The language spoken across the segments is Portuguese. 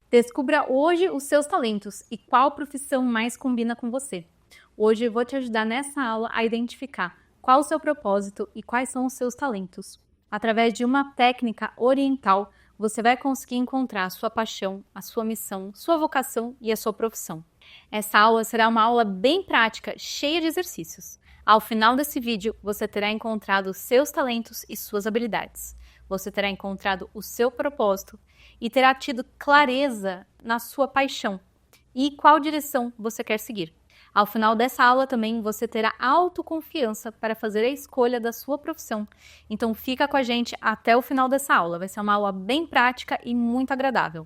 Descubra hoje os seus talentos e qual profissão mais combina com você. Hoje eu vou te ajudar nessa aula a identificar qual o seu propósito e quais são os seus talentos. Através de uma técnica oriental, você vai conseguir encontrar a sua paixão, a sua missão, sua vocação e a sua profissão. Essa aula será uma aula bem prática, cheia de exercícios. Ao final desse vídeo, você terá encontrado os seus talentos e suas habilidades. Você terá encontrado o seu propósito e terá tido clareza na sua paixão e qual direção você quer seguir. Ao final dessa aula também você terá autoconfiança para fazer a escolha da sua profissão. Então fica com a gente até o final dessa aula. Vai ser uma aula bem prática e muito agradável.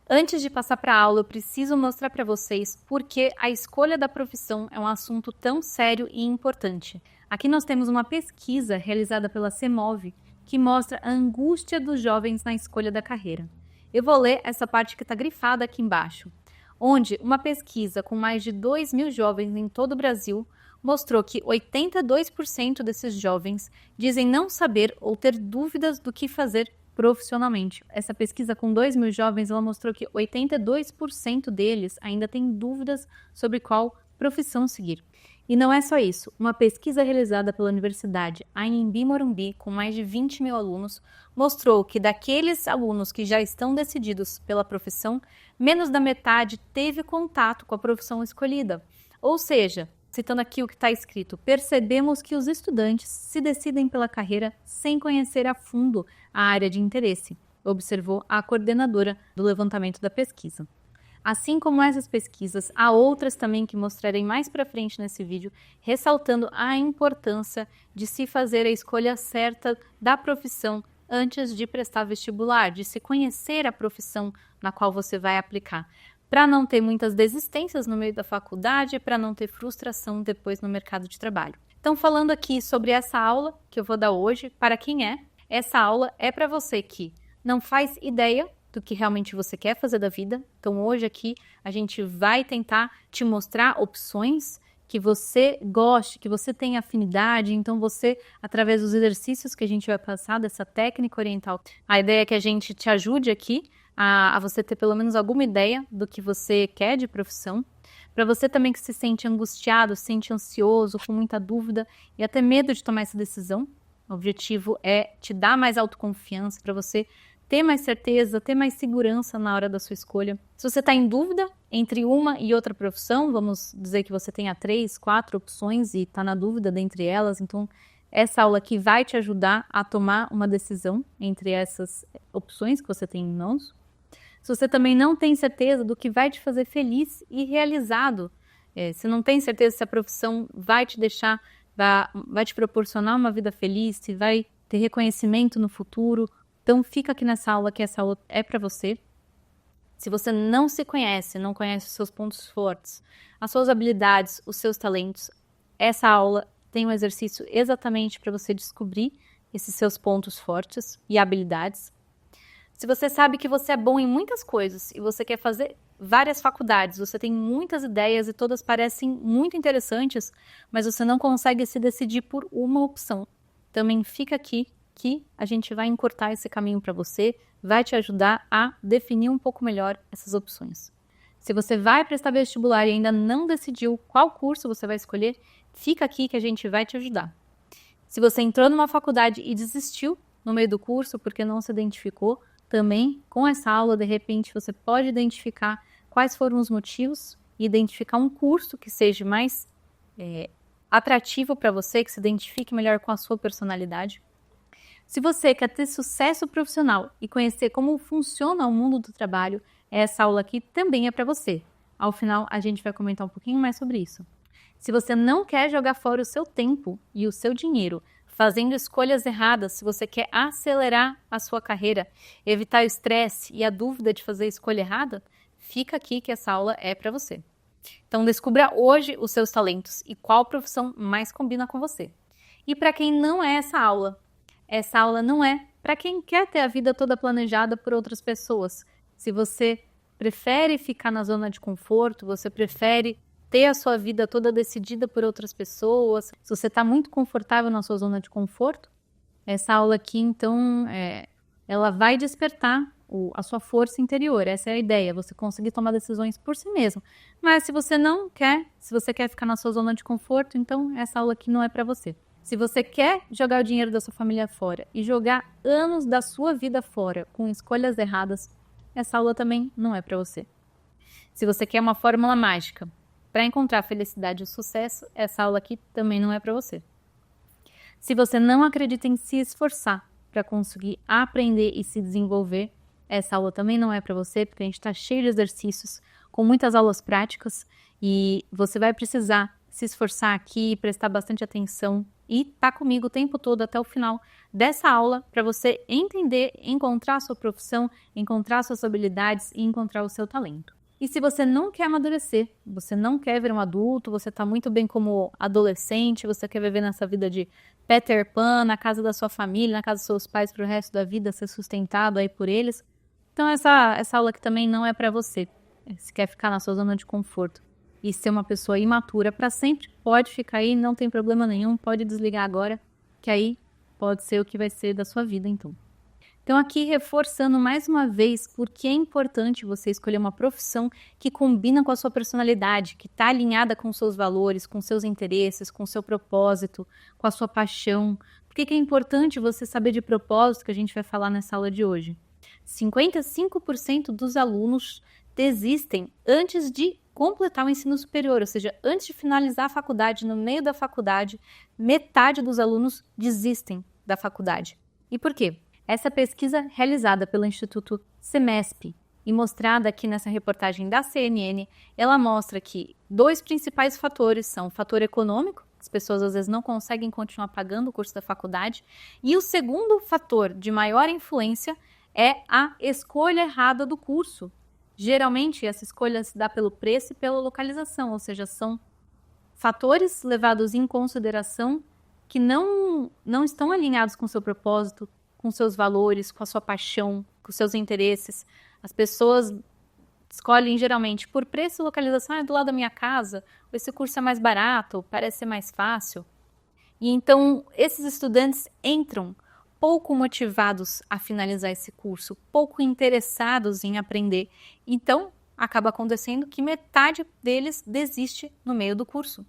Antes de passar para a aula, eu preciso mostrar para vocês por que a escolha da profissão é um assunto tão sério e importante. Aqui nós temos uma pesquisa realizada pela CEMOV que mostra a angústia dos jovens na escolha da carreira. Eu vou ler essa parte que está grifada aqui embaixo, onde uma pesquisa com mais de 2.000 jovens em todo o Brasil mostrou que 82% desses jovens dizem não saber ou ter dúvidas do que fazer profissionalmente. Essa pesquisa com 2.000 jovens, ela mostrou que 82% deles ainda têm dúvidas sobre qual profissão seguir. E não é só isso. Uma pesquisa realizada pela Universidade Anhembi Morumbi, com mais de 20.000 alunos, mostrou que daqueles alunos que já estão decididos pela profissão, menos da metade teve contato com a profissão escolhida. Ou seja, citando aqui o que está escrito, percebemos que os estudantes se decidem pela carreira sem conhecer a fundo a área de interesse, observou a coordenadora do levantamento da pesquisa. Assim como essas pesquisas, há outras também que mostrarei mais para frente nesse vídeo, ressaltando a importância de se fazer a escolha certa da profissão antes de prestar vestibular, de se conhecer a profissão na qual você vai aplicar, para não ter muitas desistências no meio da faculdade, para não ter frustração depois no mercado de trabalho. Então, falando aqui sobre essa aula que eu vou dar hoje, para quem é, essa aula é para você que não faz ideia do que realmente você quer fazer da vida. Então hoje aqui a gente vai tentar te mostrar opções que você goste, que você tenha afinidade. Então você, através dos exercícios que a gente vai passar dessa técnica oriental, a ideia é que a gente te ajude aqui a você ter pelo menos alguma ideia do que você quer de profissão. Para você também que se sente angustiado, se sente ansioso, com muita dúvida e até medo de tomar essa decisão. O objetivo é te dar mais autoconfiança para você ter mais certeza, ter mais segurança na hora da sua escolha. Se você está em dúvida entre uma e outra profissão, vamos dizer que você tenha 3, 4 opções e está na dúvida dentre elas, então essa aula aqui vai te ajudar a tomar uma decisão entre essas opções que você tem em mãos. Se você também não tem certeza do que vai te fazer feliz e realizado, se não tem certeza se a profissão vai te deixar, vai te proporcionar uma vida feliz, se vai ter reconhecimento no futuro, então fica aqui nessa aula, que essa aula é para você. Se você não se conhece, não conhece os seus pontos fortes, as suas habilidades, os seus talentos, essa aula tem um exercício exatamente para você descobrir esses seus pontos fortes e habilidades. Se você sabe que você é bom em muitas coisas e você quer fazer várias faculdades, você tem muitas ideias e todas parecem muito interessantes, mas você não consegue se decidir por uma opção, também fica aqui que a gente vai encurtar esse caminho para você, vai te ajudar a definir um pouco melhor essas opções. Se você vai prestar vestibular e ainda não decidiu qual curso você vai escolher, fica aqui que a gente vai te ajudar. Se você entrou numa faculdade e desistiu no meio do curso porque não se identificou, também com essa aula, de repente, você pode identificar quais foram os motivos e identificar um curso que seja mais atrativo para você, que se identifique melhor com a sua personalidade. Se você quer ter sucesso profissional e conhecer como funciona o mundo do trabalho, essa aula aqui também é para você. Ao final, a gente vai comentar um pouquinho mais sobre isso. Se você não quer jogar fora o seu tempo e o seu dinheiro fazendo escolhas erradas, se você quer acelerar a sua carreira, evitar o estresse e a dúvida de fazer a escolha errada, fica aqui que essa aula é para você. Então descubra hoje os seus talentos e qual profissão mais combina com você. E para quem não é essa aula não é para quem quer ter a vida toda planejada por outras pessoas. Se você prefere ficar na zona de conforto, você prefere ter a sua vida toda decidida por outras pessoas, se você está muito confortável na sua zona de conforto, essa aula aqui, então, ela vai despertar a sua força interior. Essa é a ideia, você conseguir tomar decisões por si mesmo. Mas se você não quer, se você quer ficar na sua zona de conforto, então essa aula aqui não é para você. Se você quer jogar o dinheiro da sua família fora e jogar anos da sua vida fora com escolhas erradas, essa aula também não é para você. Se você quer uma fórmula mágica para encontrar felicidade e sucesso, essa aula aqui também não é para você. Se você não acredita em se esforçar para conseguir aprender e se desenvolver, essa aula também não é para você, porque a gente está cheio de exercícios, com muitas aulas práticas, e você vai precisar se esforçar aqui, prestar bastante atenção e estar comigo o tempo todo até o final dessa aula para você entender, encontrar a sua profissão, encontrar suas habilidades e encontrar o seu talento. E se você não quer amadurecer, você não quer ver um adulto, você está muito bem como adolescente, você quer viver nessa vida de Peter Pan, na casa da sua família, na casa dos seus pais para o resto da vida, ser sustentado aí por eles, então essa aula aqui também não é para você. Se quer ficar na sua zona de conforto e ser uma pessoa imatura para sempre, pode ficar aí, não tem problema nenhum, pode desligar agora, que aí pode ser o que vai ser da sua vida então. Então aqui reforçando mais uma vez por que é importante você escolher uma profissão que combina com a sua personalidade, que está alinhada com seus valores, com seus interesses, com seu propósito, com a sua paixão. Por que é importante você saber de propósito, que a gente vai falar nessa aula de hoje? 55% dos alunos desistem antes de completar o ensino superior, ou seja, antes de finalizar a faculdade, no meio da faculdade, metade dos alunos desistem da faculdade. E por quê? Essa pesquisa realizada pelo Instituto Semesp e mostrada aqui nessa reportagem da CNN, ela mostra que 2 principais fatores são o fator econômico, as pessoas às vezes não conseguem continuar pagando o curso da faculdade, e o segundo fator de maior influência é a escolha errada do curso. Geralmente, essa escolha se dá pelo preço e pela localização, ou seja, são fatores levados em consideração que não estão alinhados com o seu propósito, com seus valores, com a sua paixão, com os seus interesses. As pessoas escolhem geralmente por preço e localização, do lado da minha casa, ou esse curso é mais barato, parece ser mais fácil. E então, esses estudantes entram pouco motivados a finalizar esse curso, pouco interessados em aprender. Então, acaba acontecendo que metade deles desiste no meio do curso.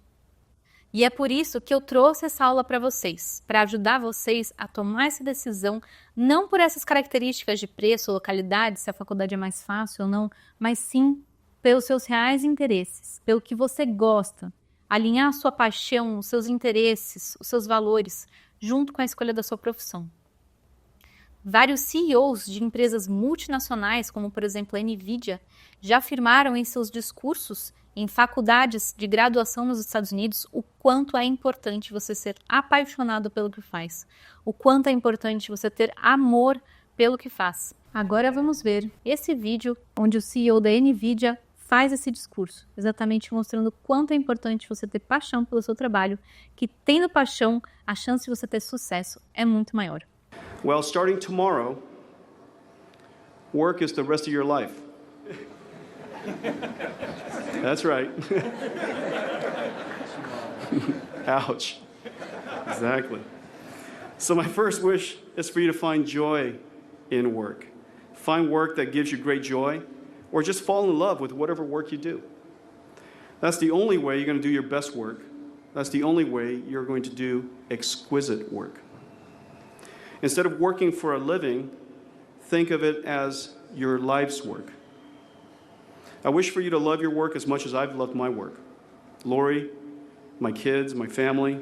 E é por isso que eu trouxe essa aula para vocês, para ajudar vocês a tomar essa decisão, não por essas características de preço, localidade, se a faculdade é mais fácil ou não, mas sim pelos seus reais interesses, pelo que você gosta, alinhar a sua paixão, os seus interesses, os seus valores, junto com a escolha da sua profissão. Vários CEOs de empresas multinacionais, como por exemplo a NVIDIA, já afirmaram em seus discursos em faculdades de graduação nos Estados Unidos o quanto é importante você ser apaixonado pelo que faz, o quanto é importante você ter amor pelo que faz. Agora vamos ver esse vídeo onde o CEO da NVIDIA faz esse discurso, exatamente mostrando o quanto é importante você ter paixão pelo seu trabalho, que tendo paixão, a chance de você ter sucesso é muito maior. Well, starting tomorrow, work is the rest of your life. That's right. Ouch. Exactly. So my first wish is for you to find joy in work. Find work that gives you great joy, or just fall in love with whatever work you do. That's the only way you're going to do your best work. That's the only way you're going to do exquisite work. Instead of working for a living, think of it as your life's work. I wish for you to love your work as much as I've loved my work. Lori, my kids, my family,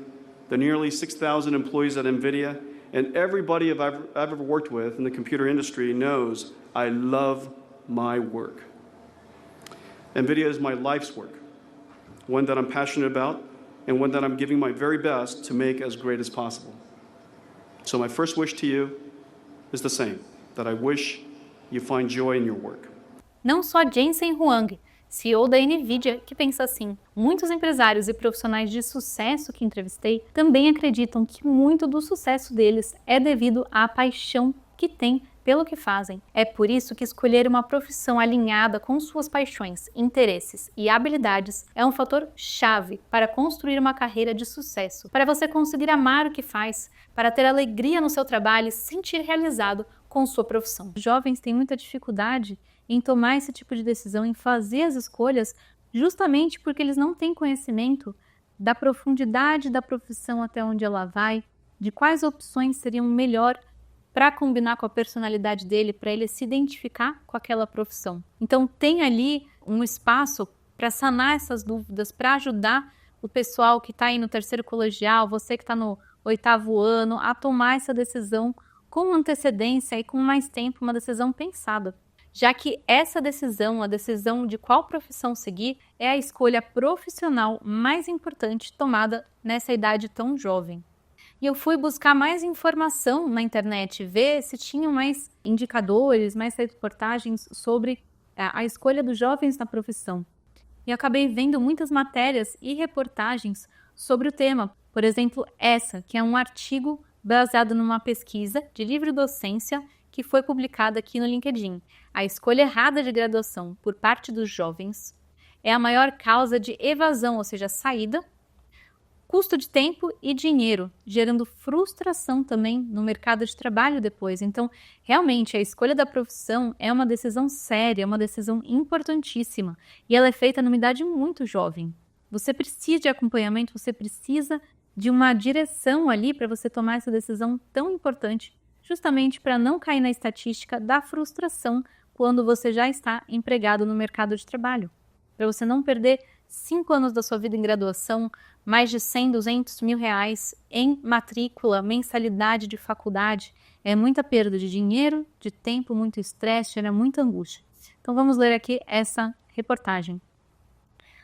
the nearly 6,000 employees at NVIDIA, and everybody I've ever worked with in the computer industry knows I love my work. NVIDIA is my life's work, one that I'm passionate about and one that I'm giving my very best to make as great as possible. So my first wish to you is the same, that I wish you find joy in your work. Não só Jensen Huang, CEO da NVIDIA, que pensa assim. Muitos empresários e profissionais de sucesso que entrevistei também acreditam que muito do sucesso deles é devido à paixão que têm pelo que fazem. É por isso que escolher uma profissão alinhada com suas paixões, interesses e habilidades é um fator chave para construir uma carreira de sucesso, para você conseguir amar o que faz, para ter alegria no seu trabalho e se sentir realizado com sua profissão. Os jovens têm muita dificuldade em tomar esse tipo de decisão, em fazer as escolhas, justamente porque eles não têm conhecimento da profundidade da profissão até onde ela vai, de quais opções seriam melhor para combinar com a personalidade dele, para ele se identificar com aquela profissão. Então tem ali um espaço para sanar essas dúvidas, para ajudar o pessoal que está aí no terceiro colegial, você que está no 8º ano, a tomar essa decisão com antecedência e com mais tempo, uma decisão pensada. Já que essa decisão, a decisão de qual profissão seguir, é a escolha profissional mais importante tomada nessa idade tão jovem. E eu fui buscar mais informação na internet, ver se tinham mais indicadores, mais reportagens sobre a escolha dos jovens na profissão. E acabei vendo muitas matérias e reportagens sobre o tema. Por exemplo, essa, que é um artigo baseado numa pesquisa de livre docência que foi publicada aqui no LinkedIn. A escolha errada de graduação por parte dos jovens é a maior causa de evasão, ou seja, saída, custo de tempo e dinheiro, gerando frustração também no mercado de trabalho depois. Então, realmente, a escolha da profissão é uma decisão séria, é uma decisão importantíssima e ela é feita numa idade muito jovem. Você precisa de acompanhamento, você precisa de uma direção ali para você tomar essa decisão tão importante, justamente para não cair na estatística da frustração quando você já está empregado no mercado de trabalho. Para você não perder 5 anos da sua vida em graduação, mais de 100, 200 mil reais em matrícula, mensalidade de faculdade. É muita perda de dinheiro, de tempo, muito estresse, gera muita angústia. Então vamos ler aqui essa reportagem.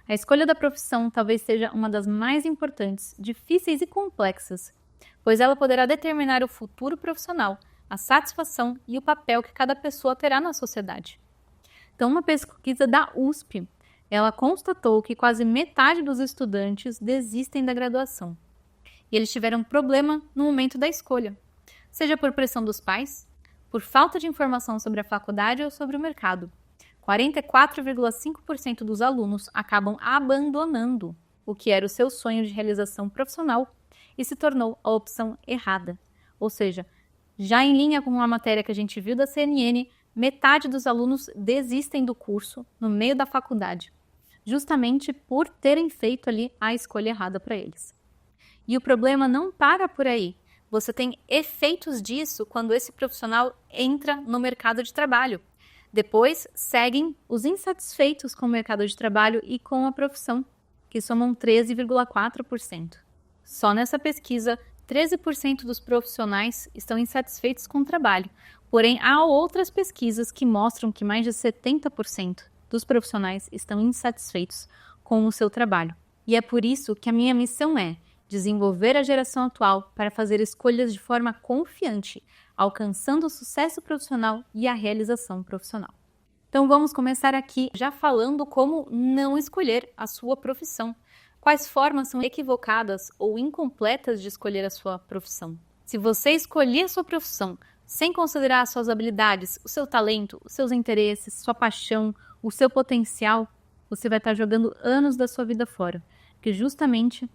A escolha da profissão talvez seja uma das mais importantes, difíceis e complexas, pois ela poderá determinar o futuro profissional, a satisfação e o papel que cada pessoa terá na sociedade. Então, uma pesquisa da USP, ela constatou que quase metade dos estudantes desistem da graduação. E eles tiveram problema no momento da escolha, seja por pressão dos pais, por falta de informação sobre a faculdade ou sobre o mercado. 44,5% dos alunos acabam abandonando o que era o seu sonho de realização profissional e se tornou a opção errada. Ou seja, já em linha com a matéria que a gente viu da CNN, metade dos alunos desistem do curso no meio da faculdade, justamente por terem feito ali a escolha errada para eles. E o problema não para por aí. Você tem efeitos disso quando esse profissional entra no mercado de trabalho. Depois, seguem os insatisfeitos com o mercado de trabalho e com a profissão, que somam 13,4%. Só nessa pesquisa, 13% dos profissionais estão insatisfeitos com o trabalho. Porém, há outras pesquisas que mostram que mais de 70% dos profissionais estão insatisfeitos com o seu trabalho. E é por isso que a minha missão é desenvolver a geração atual para fazer escolhas de forma confiante, alcançando o sucesso profissional e a realização profissional. Então vamos começar aqui já falando como não escolher a sua profissão. Quais formas são equivocadas ou incompletas de escolher a sua profissão? Se você escolher a sua profissão sem considerar as suas habilidades, o seu talento, os seus interesses, sua paixão, o seu potencial, você vai estar jogando anos da sua vida fora. Porque justamente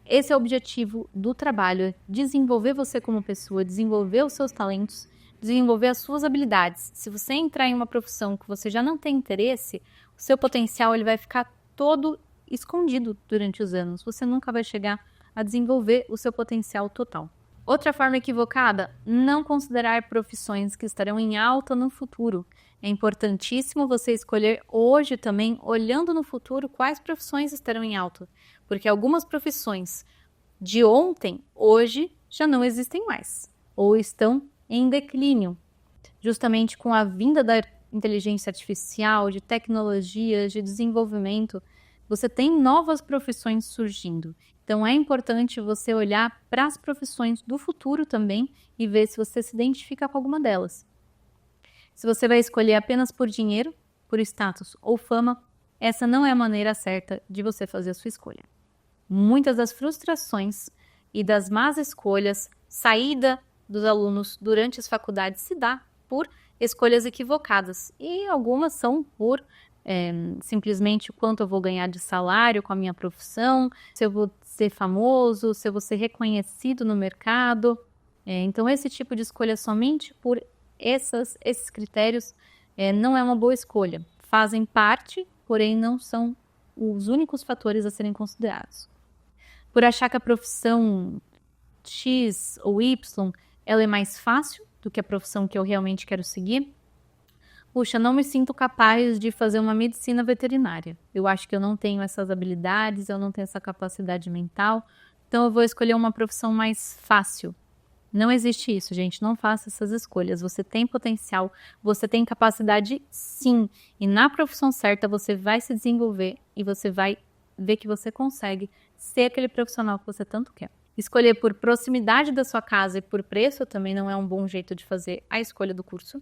esse é o objetivo do trabalho, é desenvolver você como pessoa, desenvolver os seus talentos, desenvolver as suas habilidades. Se você entrar em uma profissão que você já não tem interesse, o seu potencial ele vai ficar todo escondido durante os anos. Você nunca vai chegar a desenvolver o seu potencial total. Outra forma equivocada, não considerar profissões que estarão em alta no futuro. É importantíssimo você escolher hoje também, olhando no futuro, quais profissões estarão em alta. Porque algumas profissões de ontem, hoje, já não existem mais. Ou estão em declínio. Justamente com a vinda da inteligência artificial, de tecnologias, de desenvolvimento, você tem novas profissões surgindo. Então é importante você olhar para as profissões do futuro também e ver se você se identifica com alguma delas. Se você vai escolher apenas por dinheiro, por status ou fama, essa não é a maneira certa de você fazer a sua escolha. Muitas das frustrações e das más escolhas, saída dos alunos durante as faculdades se dá por escolhas equivocadas e algumas são por simplesmente o quanto eu vou ganhar de salário com a minha profissão, se eu vou ser famoso, se eu vou ser reconhecido no mercado. Então esse tipo de escolha somente por esses critérios não é uma boa escolha. Fazem parte, porém não são os únicos fatores a serem considerados. Por achar que a profissão X ou Y ela é mais fácil do que a profissão que eu realmente quero seguir, puxa, não me sinto capaz de fazer uma medicina veterinária. Eu acho que eu não tenho essas habilidades, eu não tenho essa capacidade mental, então eu vou escolher uma profissão mais fácil. Não existe isso, gente. Não faça essas escolhas. Você tem potencial, você tem capacidade, sim. E na profissão certa você vai se desenvolver e você vai ver que você consegue ser aquele profissional que você tanto quer. Escolher por proximidade da sua casa e por preço também não é um bom jeito de fazer a escolha do curso.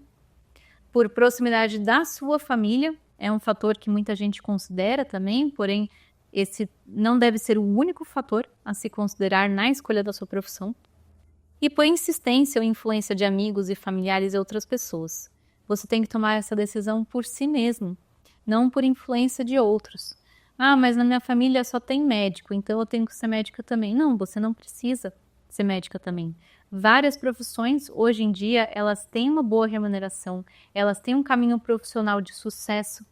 Por proximidade da sua família é um fator que muita gente considera também, porém esse não deve ser o único fator a se considerar na escolha da sua profissão. E por insistência ou influência de amigos e familiares e outras pessoas. Você tem que tomar essa decisão por si mesmo, não por influência de outros. Ah, mas na minha família só tem médico, então eu tenho que ser médica também. Não, você não precisa ser médica também. Várias profissões, hoje em dia, elas têm uma boa remuneração, elas têm um caminho profissional de sucesso.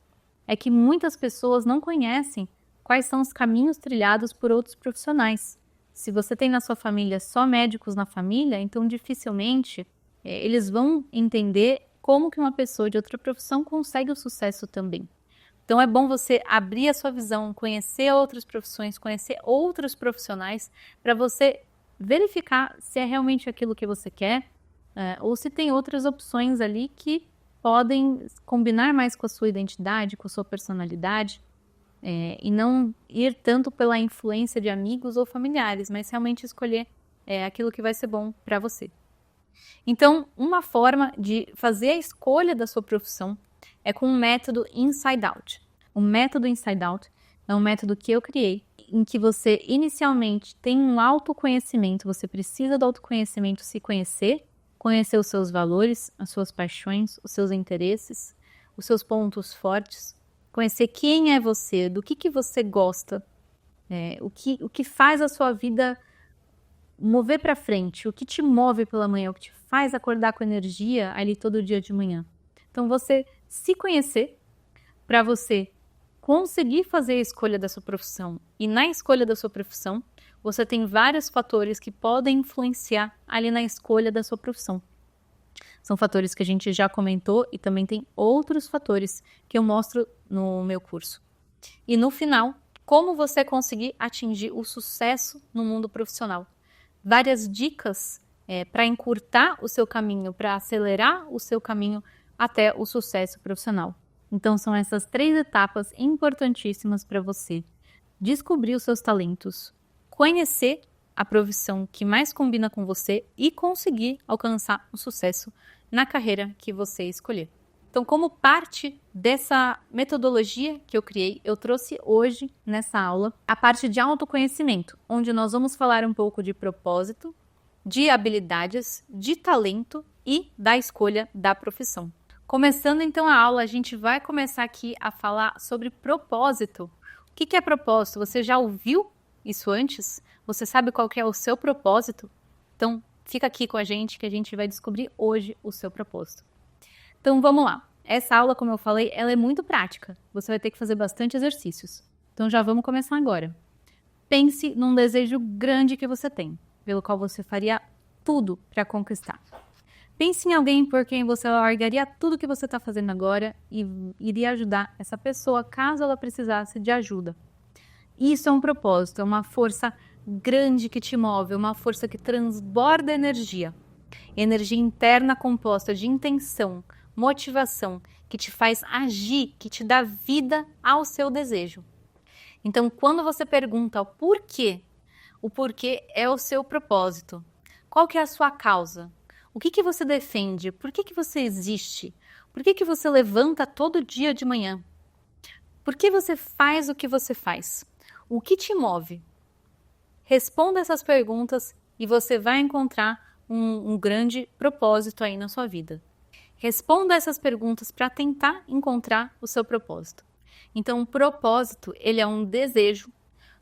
É que muitas pessoas não conhecem quais são os caminhos trilhados por outros profissionais. Se você tem na sua família só médicos na família, então dificilmente eles vão entender como que uma pessoa de outra profissão consegue o sucesso também. Então é bom você abrir a sua visão, conhecer outras profissões, conhecer outros profissionais, para você verificar se é realmente aquilo que você quer, ou se tem outras opções ali que podem combinar mais com a sua identidade, com a sua personalidade. E não ir tanto pela influência de amigos ou familiares, mas realmente escolher aquilo que vai ser bom para você. Então, uma forma de fazer a escolha da sua profissão é com o método Inside Out. O método Inside Out é um método que eu criei, em que você inicialmente tem um autoconhecimento, você precisa do autoconhecimento, se conhecer, conhecer os seus valores, as suas paixões, os seus interesses, os seus pontos fortes, conhecer quem é você, do que você gosta, o que faz a sua vida mover para frente, o que te move pela manhã, o que te faz acordar com energia ali todo dia de manhã. Então, você se conhecer para você conseguir fazer a escolha da sua profissão. E na escolha da sua profissão, você tem vários fatores que podem influenciar ali na escolha da sua profissão. São fatores que a gente já comentou e também tem outros fatores que eu mostro no meu curso. E no final, como você conseguir atingir o sucesso no mundo profissional. Várias dicas para encurtar o seu caminho, para acelerar o seu caminho até o sucesso profissional. Então são essas 3 etapas importantíssimas para você descobrir os seus talentos, conhecer a profissão que mais combina com você e conseguir alcançar o sucesso na carreira que você escolher. Então, como parte dessa metodologia que eu criei, eu trouxe hoje nessa aula a parte de autoconhecimento, onde nós vamos falar um pouco de propósito, de habilidades, de talento e da escolha da profissão. Começando então a aula, a gente vai começar aqui a falar sobre propósito. O que é propósito? Você já ouviu isso antes? Você sabe qual que é o seu propósito? Então, fica aqui com a gente que a gente vai descobrir hoje o seu propósito. Então, vamos lá. Essa aula, como eu falei, ela é muito prática. Você vai ter que fazer bastante exercícios. Então, já vamos começar agora. Pense num desejo grande que você tem, pelo qual você faria tudo para conquistar. Pense em alguém por quem você largaria tudo que você está fazendo agora e iria ajudar essa pessoa caso ela precisasse de ajuda. Isso é um propósito, é uma força grande que te move, uma força que transborda energia. Energia interna composta de intenção, motivação, que te faz agir, que te dá vida ao seu desejo. Então, quando você pergunta o porquê é o seu propósito. Qual que é a sua causa? O que você defende? Por que você existe? Por que você levanta todo dia de manhã? Por que você faz o que você faz? O que te move? Responda essas perguntas e você vai encontrar um grande propósito aí na sua vida. Responda essas perguntas para tentar encontrar o seu propósito. Então, o propósito, ele é um desejo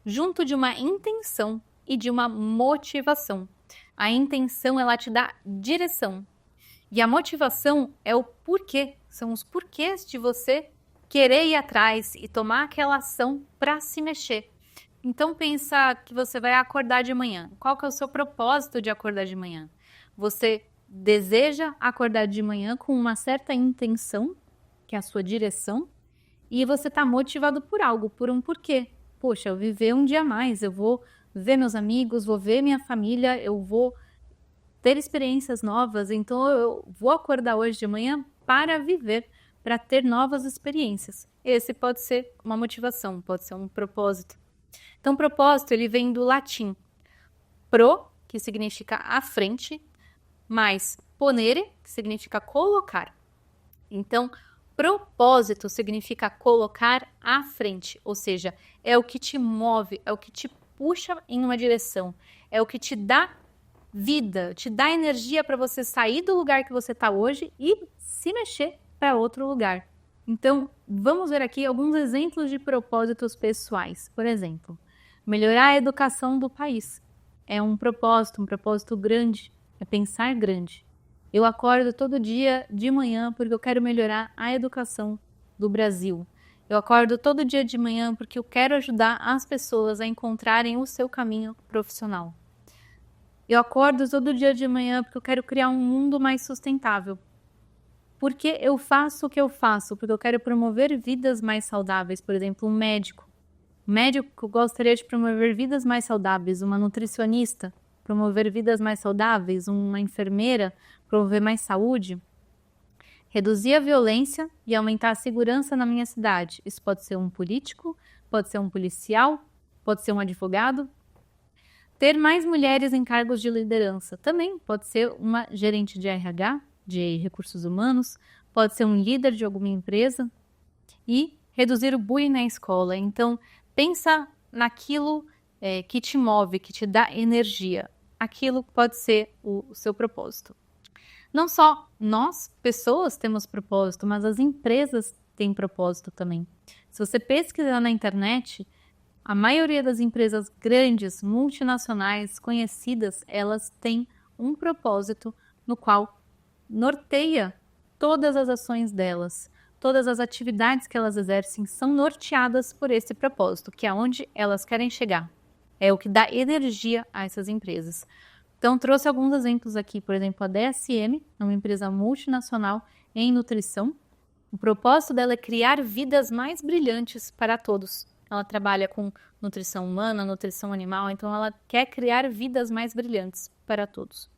junto de uma intenção e de uma motivação. A intenção, ela te dá direção. E a motivação é o porquê, são os porquês de você querer ir atrás e tomar aquela ação para se mexer. Então pensa que você vai acordar de manhã. Qual que é o seu propósito de acordar de manhã? Você deseja acordar de manhã com uma certa intenção, que é a sua direção, e você está motivado por algo, por um porquê. Poxa, eu viver um dia a mais, eu vou ver meus amigos, vou ver minha família, eu vou ter experiências novas, então eu vou acordar hoje de manhã para viver, para ter novas experiências. Esse pode ser uma motivação, pode ser um propósito. Então, propósito, ele vem do latim pro, que significa à frente, mais ponere, que significa colocar. Então, propósito significa colocar à frente, ou seja, é o que te move, é o que te puxa em uma direção, é o que te dá vida, te dá energia para você sair do lugar que você está hoje e se mexer para outro lugar. Então, vamos ver aqui alguns exemplos de propósitos pessoais. Por exemplo, melhorar a educação do país. É um propósito grande, é pensar grande. Eu acordo todo dia de manhã porque eu quero melhorar a educação do Brasil. Eu acordo todo dia de manhã porque eu quero ajudar as pessoas a encontrarem o seu caminho profissional. Eu acordo todo dia de manhã porque eu quero criar um mundo mais sustentável. Porque eu faço o que eu faço? Porque eu quero promover vidas mais saudáveis. Por exemplo, um médico. Um médico gostaria de promover vidas mais saudáveis. Uma nutricionista, promover vidas mais saudáveis. Uma enfermeira, promover mais saúde. Reduzir a violência e aumentar a segurança na minha cidade. Isso pode ser um político, pode ser um policial, pode ser um advogado. Ter mais mulheres em cargos de liderança. Também pode ser uma gerente de RH, de recursos humanos, pode ser um líder de alguma empresa. E reduzir o bullying na escola. Então, pensa naquilo que te move, que te dá energia. Aquilo pode ser o seu propósito. Não só nós, pessoas, temos propósito, mas as empresas têm propósito também. Se você pesquisar na internet, a maioria das empresas grandes, multinacionais, conhecidas, elas têm um propósito no qual norteia todas as ações delas. Todas as atividades que elas exercem são norteadas por esse propósito, que é onde elas querem chegar. É o que dá energia a essas empresas. Então, trouxe alguns exemplos aqui. Por exemplo, a DSM é uma empresa multinacional em nutrição. O propósito dela é criar vidas mais brilhantes para todos. Ela trabalha com nutrição humana, nutrição animal, então ela quer criar vidas mais brilhantes para todos.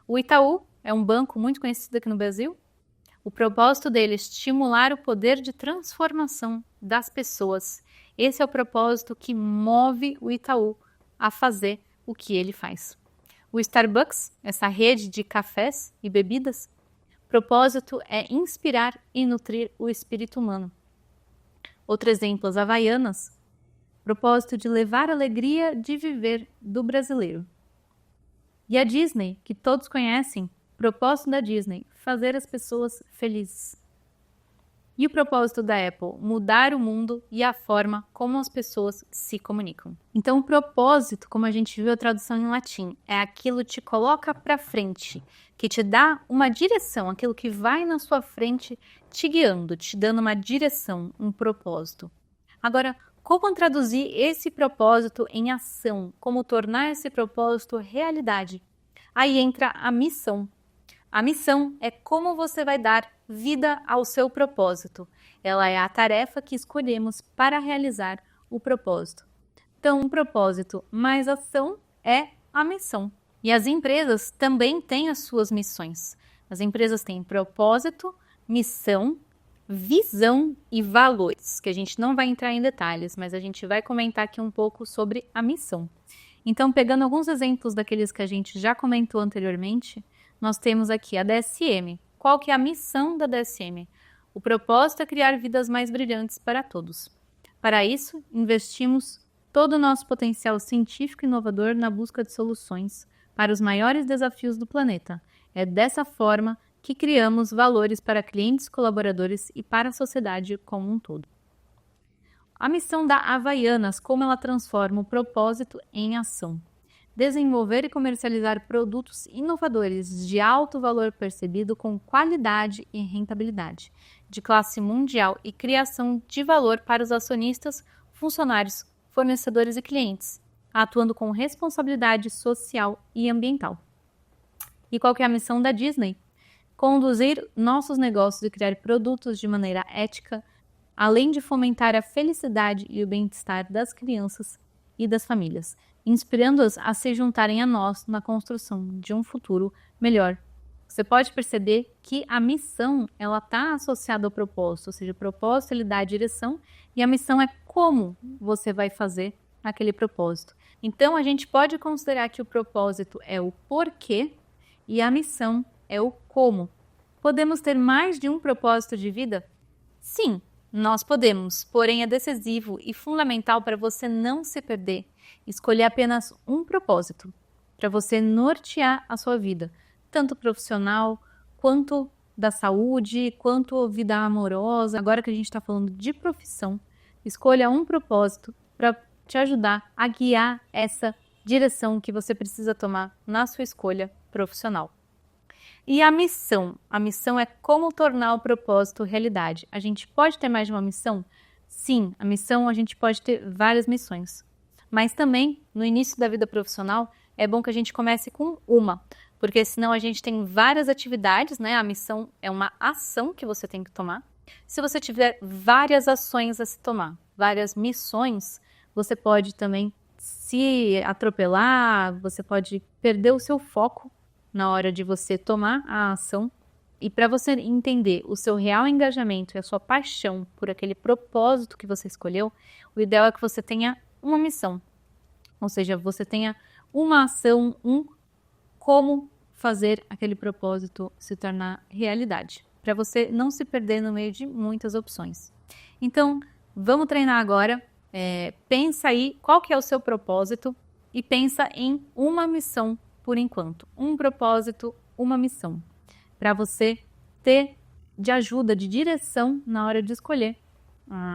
O Itaú é um banco muito conhecido aqui no Brasil. O propósito dele é estimular o poder de transformação das pessoas. Esse é o propósito que move o Itaú a fazer o que ele faz. O Starbucks, essa rede de cafés e bebidas, o propósito é inspirar e nutrir o espírito humano. Outro exemplo, as Havaianas, propósito de levar a alegria de viver do brasileiro. E a Disney, que todos conhecem, propósito da Disney, fazer as pessoas felizes. E o propósito da Apple, mudar o mundo e a forma como as pessoas se comunicam. Então, o propósito, como a gente viu a tradução em latim, é aquilo que te coloca para frente, que te dá uma direção, aquilo que vai na sua frente te guiando, te dando uma direção, um propósito. Agora, como traduzir esse propósito em ação? Como tornar esse propósito realidade? Aí entra a missão. A missão é como você vai dar vida ao seu propósito. Ela é a tarefa que escolhemos para realizar o propósito. Então, um propósito mais ação é a missão. E as empresas também têm as suas missões. As empresas têm propósito, missão, visão e valores, que a gente não vai entrar em detalhes, mas a gente vai comentar aqui um pouco sobre a missão. Então, pegando alguns exemplos daqueles que a gente já comentou anteriormente, nós temos aqui a DSM. Qual que é a missão da DSM? O propósito é criar vidas mais brilhantes para todos. Para isso, investimos todo o nosso potencial científico e inovador na busca de soluções para os maiores desafios do planeta. É dessa forma que criamos valores para clientes, colaboradores e para a sociedade como um todo. A missão da Havaianas, como ela transforma o propósito em ação. desenvolver e comercializar produtos inovadores de alto valor percebido com qualidade e rentabilidade, de classe mundial e criação de valor para os acionistas, funcionários, fornecedores e clientes, atuando com responsabilidade social e ambiental. E qual que é a missão da Disney? Conduzir nossos negócios e criar produtos de maneira ética, além de fomentar a felicidade e o bem-estar das crianças e das famílias, inspirando-as a se juntarem a nós na construção de um futuro melhor. Você pode perceber que a missão ela está associada ao propósito, ou seja, o propósito ele dá a direção e a missão é como você vai fazer aquele propósito. Então, a gente pode considerar que o propósito é o porquê e a missão é o como. Podemos ter mais de um propósito de vida? Sim, nós podemos, porém é decisivo e fundamental para você não se perder. Escolher apenas um propósito para você nortear a sua vida, tanto profissional, quanto da saúde, quanto vida amorosa. Agora que a gente está falando de profissão, escolha um propósito para te ajudar a guiar essa direção que você precisa tomar na sua escolha profissional. E a missão? A missão é como tornar o propósito realidade. A gente pode ter mais de uma missão? Sim, a missão a gente pode ter várias missões. Mas também, no início da vida profissional, é bom que a gente comece com uma, porque senão a gente tem várias atividades, né? A missão é uma ação que você tem que tomar. Se você tiver várias ações a se tomar, várias missões, você pode também se atropelar, você pode perder o seu foco na hora de você tomar a ação. E para você entender o seu real engajamento e a sua paixão por aquele propósito que você escolheu, o ideal é que você tenha uma missão. Ou seja, você tenha uma ação, como fazer aquele propósito se tornar realidade, para você não se perder no meio de muitas opções. Então, vamos treinar agora. Pensa aí qual que é o seu propósito e pensa em uma missão por enquanto. Um propósito, uma missão, para você ter de ajuda, de direção na hora de escolher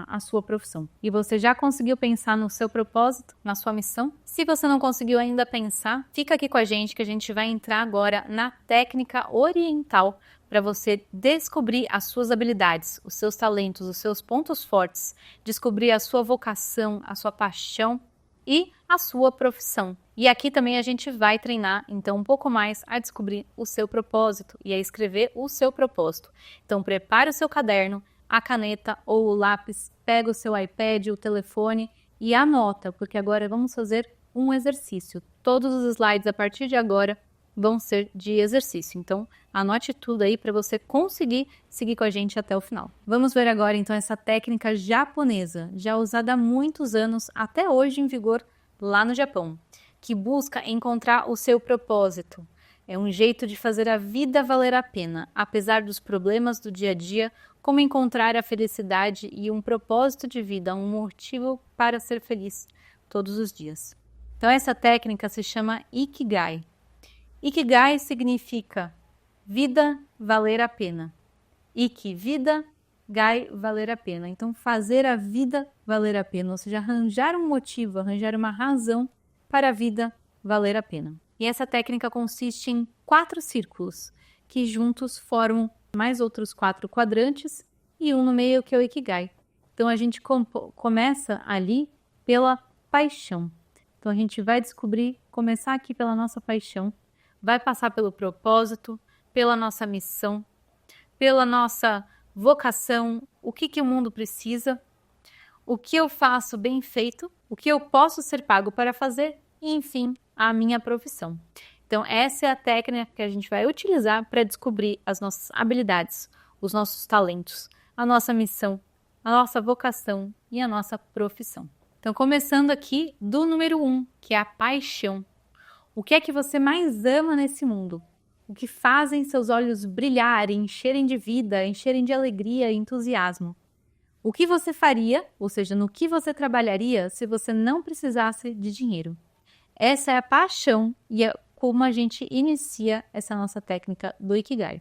a sua profissão. E você já conseguiu pensar no seu propósito, na sua missão? Se você não conseguiu ainda pensar, fica aqui com a gente que a gente vai entrar agora na técnica oriental para você descobrir as suas habilidades, os seus talentos, os seus pontos fortes, descobrir a sua vocação, a sua paixão e a sua profissão. E aqui também a gente vai treinar, então, um pouco mais a descobrir o seu propósito e a escrever o seu propósito. Então, prepare o seu caderno, a caneta ou o lápis, pega o seu iPad, o telefone e anota, porque agora vamos fazer um exercício. Todos os slides a partir de agora vão ser de exercício. Então, anote tudo aí para você conseguir seguir com a gente até o final. Vamos ver agora, então, essa técnica japonesa, já usada há muitos anos, até hoje em vigor lá no Japão, que busca encontrar o seu propósito. É um jeito de fazer a vida valer a pena, apesar dos problemas do dia a dia, como encontrar a felicidade e um propósito de vida, um motivo para ser feliz todos os dias. Então, essa técnica se chama Ikigai. Ikigai significa vida valer a pena. Iki, vida, gai, valer a pena. Então, fazer a vida valer a pena, ou seja, arranjar um motivo, arranjar uma razão para a vida valer a pena. E essa técnica consiste em 4 círculos, que juntos formam mais outros 4 quadrantes e um no meio que é o Ikigai. Então, a gente começa ali pela paixão. Então, a gente vai começar aqui pela nossa paixão, vai passar pelo propósito, pela nossa missão, pela nossa vocação, o que o mundo precisa, o que eu faço bem feito, o que eu posso ser pago para fazer e, enfim, a minha profissão. Então, essa é a técnica que a gente vai utilizar para descobrir as nossas habilidades, os nossos talentos, a nossa missão, a nossa vocação e a nossa profissão. Então, começando aqui do número 1, que é a paixão. O que é que você mais ama nesse mundo? O que fazem seus olhos brilharem, encherem de vida, encherem de alegria e entusiasmo? O que você faria, ou seja, no que você trabalharia se você não precisasse de dinheiro? Essa é a paixão e é como a gente inicia essa nossa técnica do Ikigai.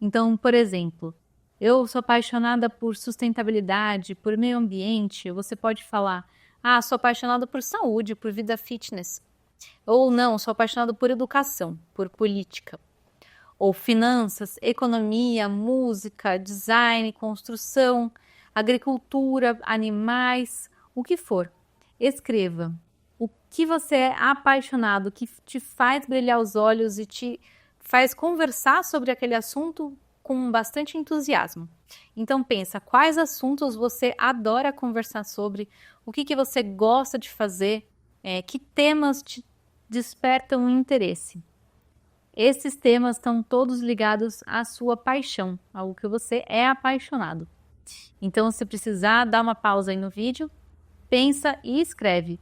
Então, por exemplo, eu sou apaixonada por sustentabilidade, por meio ambiente. Você pode falar, sou apaixonada por saúde, por vida fitness. Ou não, sou apaixonado por educação, por política. Ou finanças, economia, música, design, construção, agricultura, animais, o que for. Escreva o que você é apaixonado, o que te faz brilhar os olhos e te faz conversar sobre aquele assunto com bastante entusiasmo. Então pensa, quais assuntos você adora conversar sobre, o que você gosta de fazer, que temas te despertam interesse. Esses temas estão todos ligados à sua paixão, ao que você é apaixonado. Então, se precisar, dá uma pausa aí no vídeo, pensa e escreve.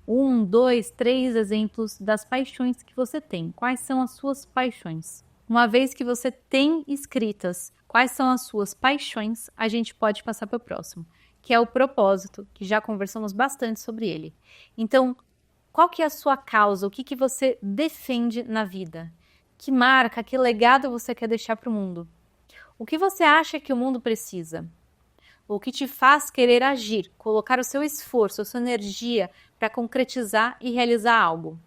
1, 2, 3 exemplos das paixões que você tem. Quais são as suas paixões? Uma vez que você tem escritas quais são as suas paixões, a gente pode passar para o próximo, que é o propósito, que já conversamos bastante sobre ele. Então, qual que é a sua causa? O que você defende na vida? Que marca, que legado você quer deixar para o mundo? O que você acha que o mundo precisa? O que te faz querer agir, colocar o seu esforço, a sua energia para concretizar e realizar algo?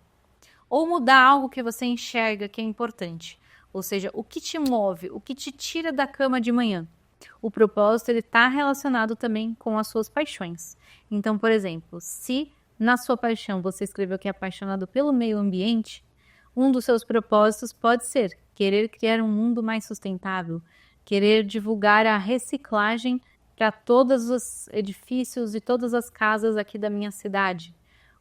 Ou mudar algo que você enxerga que é importante? Ou seja, o que te move, o que te tira da cama de manhã? O propósito está relacionado também com as suas paixões. Então, por exemplo, se na sua paixão você escreveu que é apaixonado pelo meio ambiente, um dos seus propósitos pode ser querer criar um mundo mais sustentável, querer divulgar a reciclagem para todos os edifícios e todas as casas aqui da minha cidade,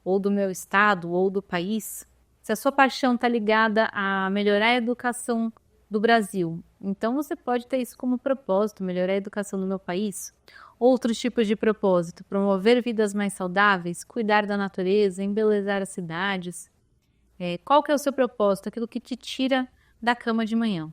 ou do meu estado, ou do país. Se a sua paixão está ligada a melhorar a educação do Brasil, então você pode ter isso como propósito, melhorar a educação do meu país. Outros tipos de propósito, promover vidas mais saudáveis, cuidar da natureza, embelezar as cidades. Qual que é o seu propósito? Aquilo que te tira da cama de manhã.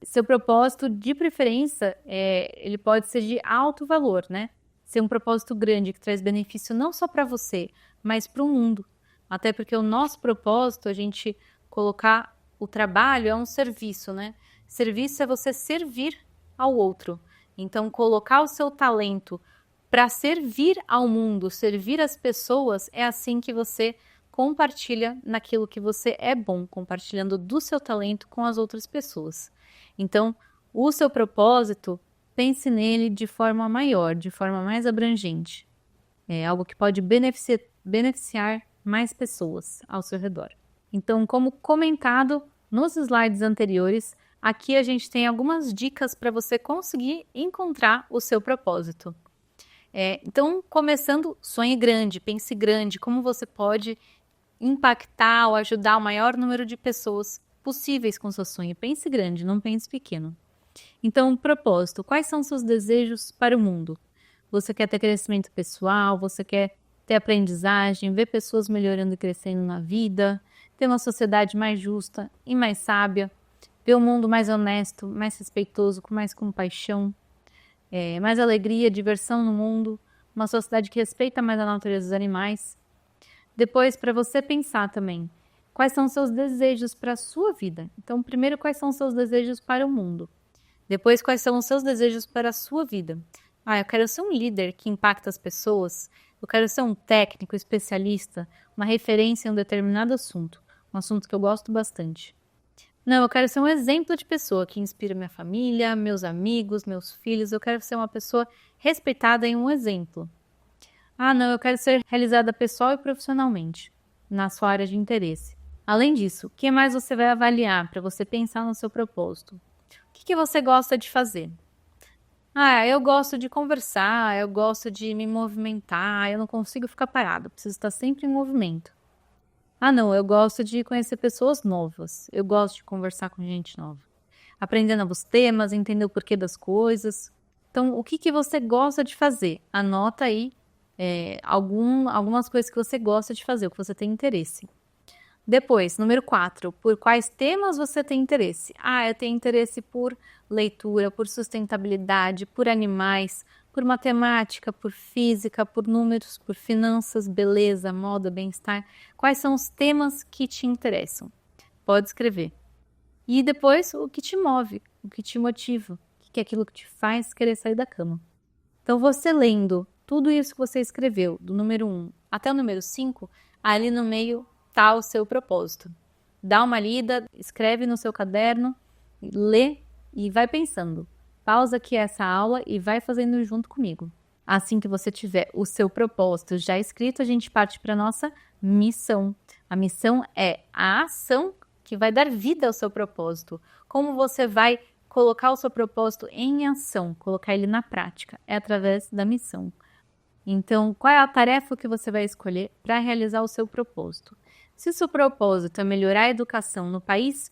Seu propósito, de preferência, ele pode ser de alto valor, né? Ser um propósito grande que traz benefício não só para você, mas para o mundo. Até porque o nosso propósito, a gente colocar o trabalho é um serviço, né? Serviço é você servir ao outro. Então, colocar o seu talento para servir ao mundo, servir as pessoas, é assim que você compartilha naquilo que você é bom, compartilhando do seu talento com as outras pessoas. Então, o seu propósito, pense nele de forma maior, de forma mais abrangente. É algo que pode beneficiar mais pessoas ao seu redor. Então, como comentado nos slides anteriores, aqui a gente tem algumas dicas para você conseguir encontrar o seu propósito. Então, começando, sonhe grande, pense grande, como você pode impactar ou ajudar o maior número de pessoas possíveis com seu sonho. Pense grande, não pense pequeno. Então, propósito, quais são seus desejos para o mundo? Você quer ter crescimento pessoal, você quer ter aprendizagem, ver pessoas melhorando e crescendo na vida, ter uma sociedade mais justa e mais sábia, ver um mundo mais honesto, mais respeitoso, com mais compaixão, mais alegria, diversão no mundo, uma sociedade que respeita mais a natureza dos animais. Depois, para você pensar também, quais são os seus desejos para a sua vida? Então, primeiro, quais são os seus desejos para o mundo? Depois, quais são os seus desejos para a sua vida? Eu quero ser um líder que impacta as pessoas, eu quero ser um técnico, especialista, uma referência em um determinado assunto, um assunto que eu gosto bastante. Não, eu quero ser um exemplo de pessoa que inspira minha família, meus amigos, meus filhos, eu quero ser uma pessoa respeitada em um exemplo. Não, eu quero ser realizada pessoal e profissionalmente, na sua área de interesse. Além disso, o que mais você vai avaliar para você pensar no seu propósito? O que você gosta de fazer? Eu gosto de conversar, eu gosto de me movimentar, eu não consigo ficar parado, preciso estar sempre em movimento. Não, eu gosto de conhecer pessoas novas, eu gosto de conversar com gente nova. Aprender novos temas, entender o porquê das coisas. Então, o que você gosta de fazer? Anota aí algumas coisas que você gosta de fazer, o que você tem interesse. Depois, número 4, por quais temas você tem interesse? Eu tenho interesse por leitura, por sustentabilidade, por animais, por matemática, por física, por números, por finanças, beleza, moda, bem-estar. Quais são os temas que te interessam? Pode escrever. E depois, o que te move, o que te motiva, o que é aquilo que te faz querer sair da cama. Então, você lendo tudo isso que você escreveu, do número 1 até o número 5, ali no meio está o seu propósito. Dá uma lida, escreve no seu caderno, lê e vai pensando. Pausa aqui essa aula e vai fazendo junto comigo. Assim que você tiver o seu propósito já escrito, a gente parte para a nossa missão. A missão é a ação que vai dar vida ao seu propósito. Como você vai colocar o seu propósito em ação, colocar ele na prática? É através da missão. Então, qual é a tarefa que você vai escolher para realizar o seu propósito? Se o seu propósito é melhorar a educação no país,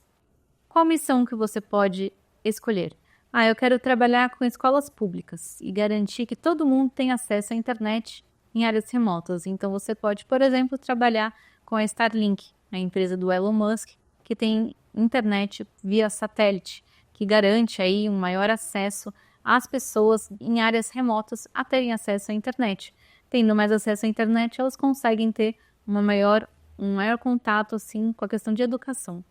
qual missão que você pode escolher? Eu quero trabalhar com escolas públicas e garantir que todo mundo tenha acesso à internet em áreas remotas. Então, você pode, por exemplo, trabalhar com a Starlink, a empresa do Elon Musk, que tem internet via satélite, que garante aí um maior acesso às pessoas em áreas remotas a terem acesso à internet. Tendo mais acesso à internet, elas conseguem ter um maior contato assim, com a questão de educação.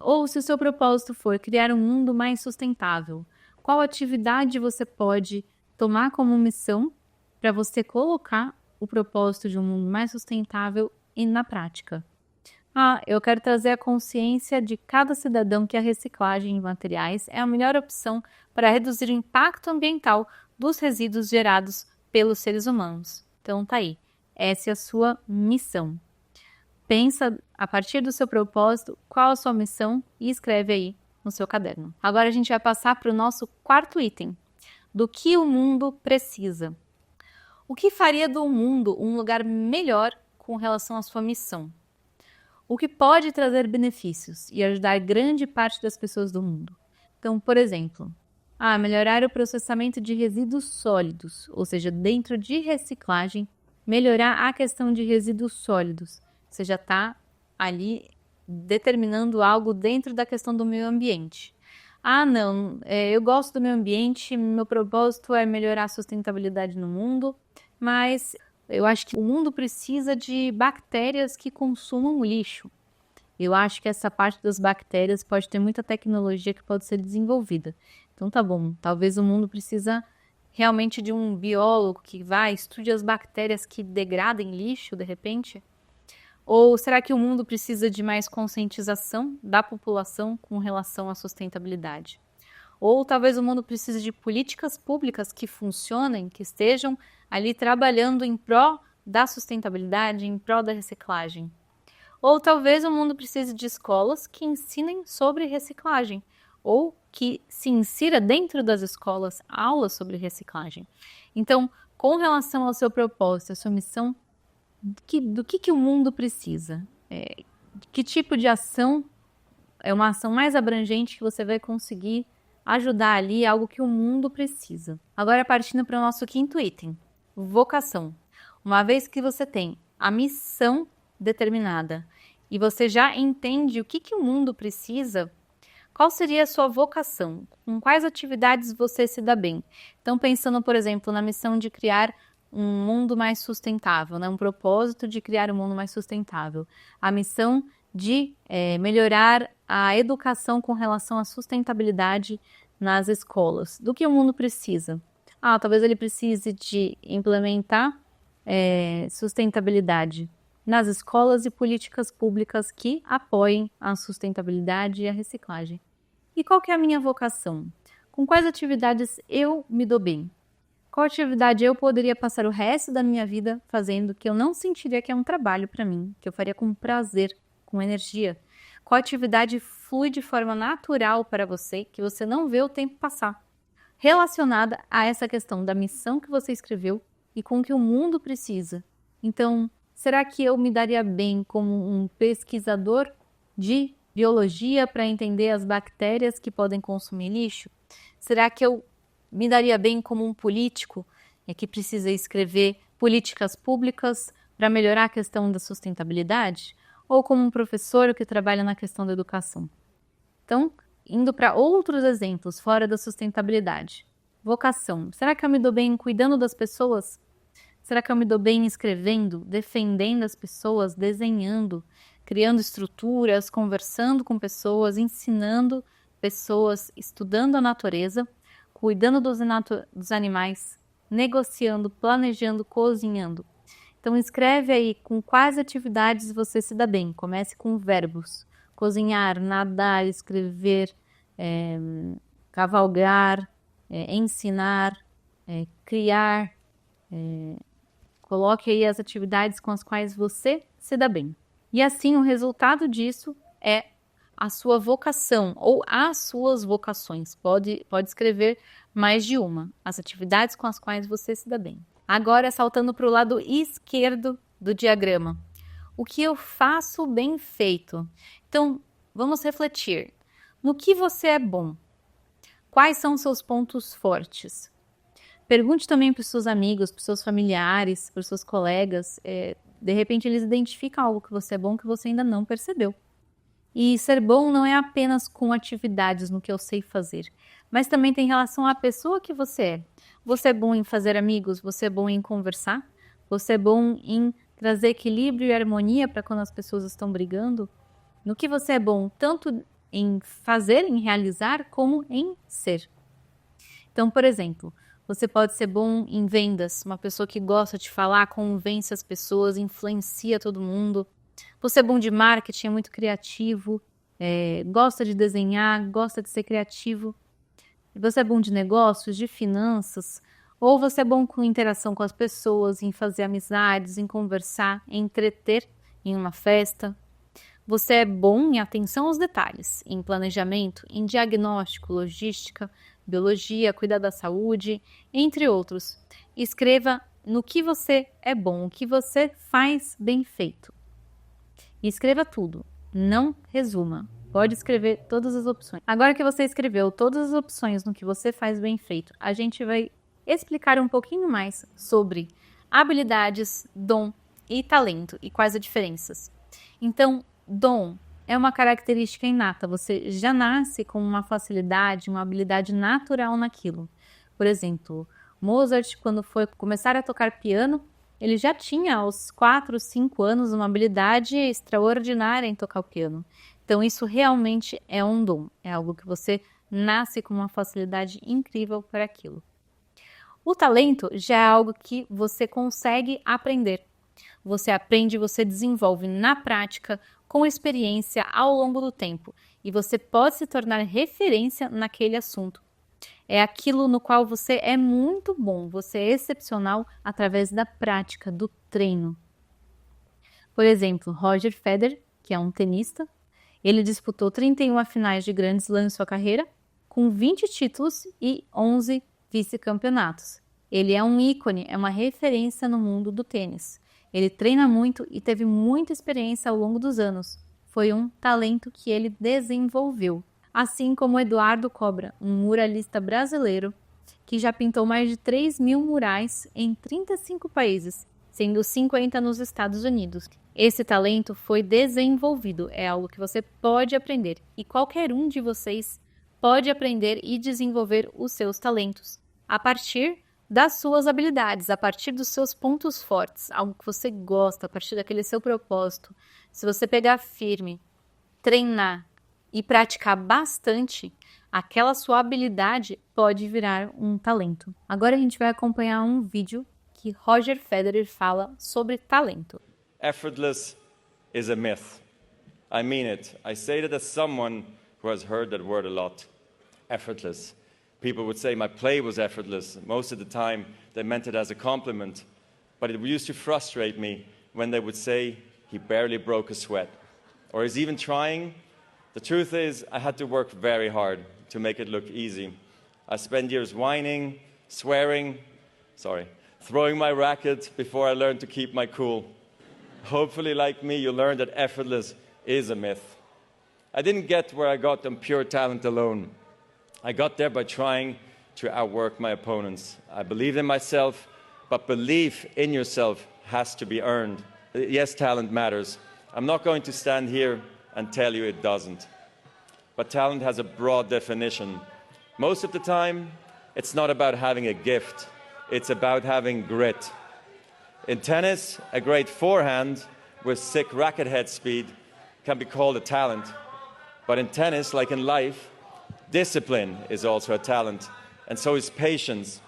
Ou se o seu propósito for criar um mundo mais sustentável, qual atividade você pode tomar como missão para você colocar o propósito de um mundo mais sustentável na prática? Eu quero trazer a consciência de cada cidadão que a reciclagem de materiais é a melhor opção para reduzir o impacto ambiental dos resíduos gerados pelos seres humanos. Então tá aí, essa é a sua missão. Pensa a partir do seu propósito qual a sua missão e escreve aí no seu caderno. Agora a gente vai passar para o nosso quarto item, do que o mundo precisa. O que faria do mundo um lugar melhor com relação à sua missão? O que pode trazer benefícios e ajudar grande parte das pessoas do mundo? Então, por exemplo, melhorar o processamento de resíduos sólidos, ou seja, dentro de reciclagem, melhorar a questão de resíduos sólidos. Você já está ali determinando algo dentro da questão do meio ambiente. Eu gosto do meio ambiente, meu propósito é melhorar a sustentabilidade no mundo, mas eu acho que o mundo precisa de bactérias que consumam o lixo. Eu acho que essa parte das bactérias pode ter muita tecnologia que pode ser desenvolvida. Então tá bom, talvez o mundo precisa realmente de um biólogo que estude as bactérias que degradem lixo de repente. Ou será que o mundo precisa de mais conscientização da população com relação à sustentabilidade? Ou talvez o mundo precise de políticas públicas que funcionem, que estejam ali trabalhando em prol da sustentabilidade, em prol da reciclagem. Ou talvez o mundo precise de escolas que ensinem sobre reciclagem, ou que se insira dentro das escolas aulas sobre reciclagem. Então, com relação ao seu propósito, à sua missão, do que o mundo precisa? Que tipo de ação é uma ação mais abrangente que você vai conseguir ajudar ali, algo que o mundo precisa? Agora, partindo para o nosso quinto item, vocação. Uma vez que você tem a missão determinada e você já entende o que o mundo precisa, qual seria a sua vocação? Com quais atividades você se dá bem? Então, pensando, por exemplo, na missão de criar um mundo mais sustentável, um propósito de criar um mundo mais sustentável. A missão de melhorar a educação com relação à sustentabilidade nas escolas. Do que o mundo precisa? Talvez ele precise de implementar sustentabilidade nas escolas e políticas públicas que apoiem a sustentabilidade e a reciclagem. E qual que é a minha vocação? Com quais atividades eu me dou bem? Qual atividade eu poderia passar o resto da minha vida fazendo que eu não sentiria que é um trabalho para mim, que eu faria com prazer, com energia? Qual atividade flui de forma natural para você, que você não vê o tempo passar? Relacionada a essa questão da missão que você escreveu e com o que o mundo precisa. Então, será que eu me daria bem como um pesquisador de biologia para entender as bactérias que podem consumir lixo? Será que eu me daria bem como um político que precisa escrever políticas públicas para melhorar a questão da sustentabilidade? Ou como um professor que trabalha na questão da educação? Então, indo para outros exemplos fora da sustentabilidade. Vocação. Será que eu me dou bem cuidando das pessoas? Será que eu me dou bem escrevendo, defendendo as pessoas, desenhando, criando estruturas, conversando com pessoas, ensinando pessoas, estudando a natureza, cuidando dos animais, negociando, planejando, cozinhando? Então escreve aí com quais atividades você se dá bem. Comece com verbos. Cozinhar, nadar, escrever, cavalgar, ensinar, criar. Coloque aí as atividades com as quais você se dá bem. E assim o resultado disso é a sua vocação ou as suas vocações. Pode escrever mais de uma. As atividades com as quais você se dá bem. Agora, saltando para o lado esquerdo do diagrama. O que eu faço bem feito? Então, vamos refletir. No que você é bom? Quais são os seus pontos fortes? Pergunte também para os seus amigos, para os seus familiares, para os seus colegas. De repente, eles identificam algo que você é bom que você ainda não percebeu. E ser bom não é apenas com atividades no que eu sei fazer, mas também tem relação à pessoa que você é. Você é bom em fazer amigos? Você é bom em conversar? Você é bom em trazer equilíbrio e harmonia para quando as pessoas estão brigando? No que você é bom, tanto em fazer, em realizar, como em ser. Então, por exemplo, você pode ser bom em vendas, uma pessoa que gosta de falar, convence as pessoas, influencia todo mundo. Você é bom de marketing, é muito criativo, gosta de desenhar, gosta de ser criativo. Você é bom de negócios, de finanças, ou você é bom com interação com as pessoas, em fazer amizades, em conversar, em entreter em uma festa. Você é bom em atenção aos detalhes, em planejamento, em diagnóstico, logística, biologia, cuidar da saúde, entre outros. Escreva no que você é bom, o que você faz bem feito. E escreva tudo, não resuma. Pode escrever todas as opções. Agora que você escreveu todas as opções no que você faz bem feito, a gente vai explicar um pouquinho mais sobre habilidades, dom e talento e quais as diferenças. Então, dom é uma característica inata. Você já nasce com uma facilidade, uma habilidade natural naquilo. Por exemplo, Mozart, quando foi começar a tocar piano, ele já tinha aos 4, 5 anos uma habilidade extraordinária em tocar o piano. Então isso realmente é um dom, é algo que você nasce com uma facilidade incrível para aquilo. O talento já é algo que você consegue aprender. Você aprende, você desenvolve na prática, com experiência ao longo do tempo. E você pode se tornar referência naquele assunto. É aquilo no qual você é muito bom, você é excepcional através da prática, do treino. Por exemplo, Roger Federer, que é um tenista, ele disputou 31 finais de Grand Slam em sua carreira, com 20 títulos e 11 vice-campeonatos. Ele é um ícone, é uma referência no mundo do tênis. Ele treina muito e teve muita experiência ao longo dos anos. Foi um talento que ele desenvolveu. Assim como Eduardo Cobra, um muralista brasileiro que já pintou mais de 3.000 murais em 35 países, sendo 50 nos Estados Unidos. Esse talento foi desenvolvido, é algo que você pode aprender e qualquer um de vocês pode aprender e desenvolver os seus talentos a partir das suas habilidades, a partir dos seus pontos fortes, algo que você gosta, a partir daquele seu propósito. Se você pegar firme, treinar e praticar bastante, aquela sua habilidade pode virar um talento. Agora a gente vai acompanhar um vídeo que Roger Federer fala sobre talento. Effortless is a myth. I mean it. I say that as someone who has heard that word a lot. Effortless. People would say my play was effortless. Most of the time they meant it as a compliment. But it used to frustrate me when they would say he barely broke a sweat. Or he's even trying. The truth is I had to work very hard to make it look easy. I spent years whining, swearing, throwing my racket before I learned to keep my cool. Hopefully, like me, you learned that effortless is a myth. I didn't get where I got on pure talent alone. I got there by trying to outwork my opponents. I believed in myself, but belief in yourself has to be earned. Yes, talent matters. I'm not going to stand here and tell you it doesn't. But talent has a broad definition. Most of the time, it's not about having a gift. It's about having grit. In tennis, a great forehand with sick racket head speed can be called a talent. But in tennis, like in life, discipline is also a talent, and so is patience.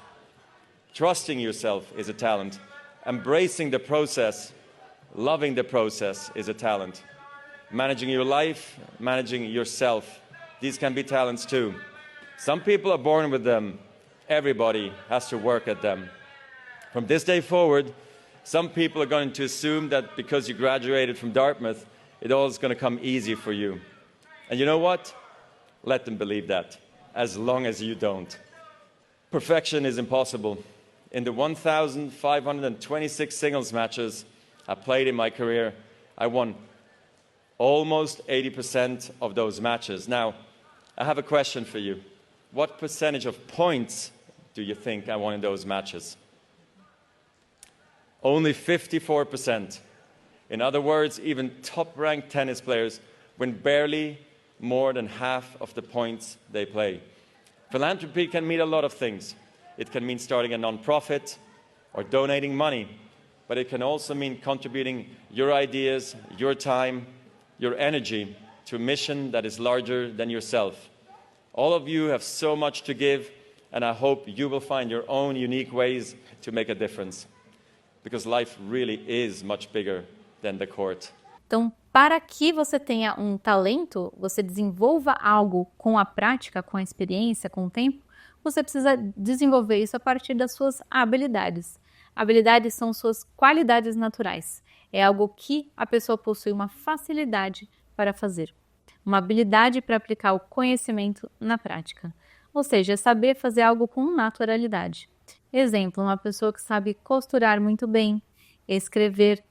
Trusting yourself is a talent. Embracing the process, loving the process is a talent. Managing your life, managing yourself, these can be talents too. Some people are born with them. Everybody has to work at them. From this day forward, some people are going to assume that because you graduated from Dartmouth, it all is going to come easy for you. And you know what? Let them believe that, as long as you don't. Perfection is impossible. In the 1,526 singles matches I played in my career, I won almost 80% of those matches. Now, I have a question for you. What percentage of points do you think I won in those matches? Only 54%. In other words, even top-ranked tennis players win barely more than half of the points they play. Philanthropy can mean a lot of things. It can mean starting a non-profit or donating money, but it can also mean contributing your ideas, your time, your energy to a mission that is larger than yourself. All of you have so much to give, and I hope you will find your own unique ways to make a difference, because life really is much bigger than the court. Então, para que você tenha um talento, você desenvolva algo com a prática, com a experiência, com o tempo, você precisa desenvolver isso a partir das suas habilidades. Habilidades são suas qualidades naturais. É algo que a pessoa possui uma facilidade para fazer. Uma habilidade para aplicar o conhecimento na prática. Ou seja, saber fazer algo com naturalidade. Exemplo, uma pessoa que sabe costurar muito bem, escrever,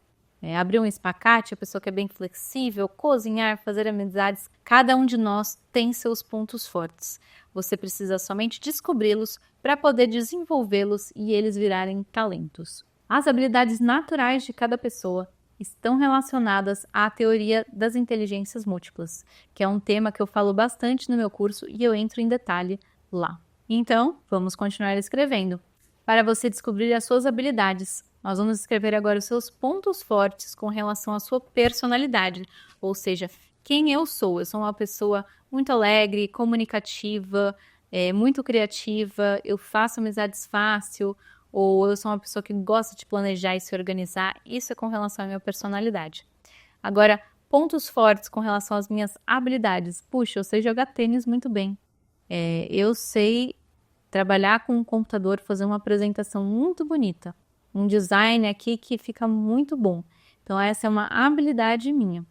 abrir um espacate, a pessoa que é bem flexível, cozinhar, fazer amizades. Cada um de nós tem seus pontos fortes. Você precisa somente descobri-los para poder desenvolvê-los e eles virarem talentos. As habilidades naturais de cada pessoa estão relacionadas à teoria das inteligências múltiplas, que é um tema que eu falo bastante no meu curso e eu entro em detalhe lá. Então, vamos continuar escrevendo. Para você descobrir as suas habilidades, nós vamos escrever agora os seus pontos fortes com relação à sua personalidade, ou seja, quem eu sou. Eu sou uma pessoa muito alegre, comunicativa, muito criativa, eu faço amizades fácil, ou eu sou uma pessoa que gosta de planejar e se organizar. Isso é com relação à minha personalidade. Agora, pontos fortes com relação às minhas habilidades. Puxa, eu sei jogar tênis muito bem. Eu sei trabalhar com um computador, fazer uma apresentação muito bonita. Um design aqui que fica muito bom. Então, essa é uma habilidade minha.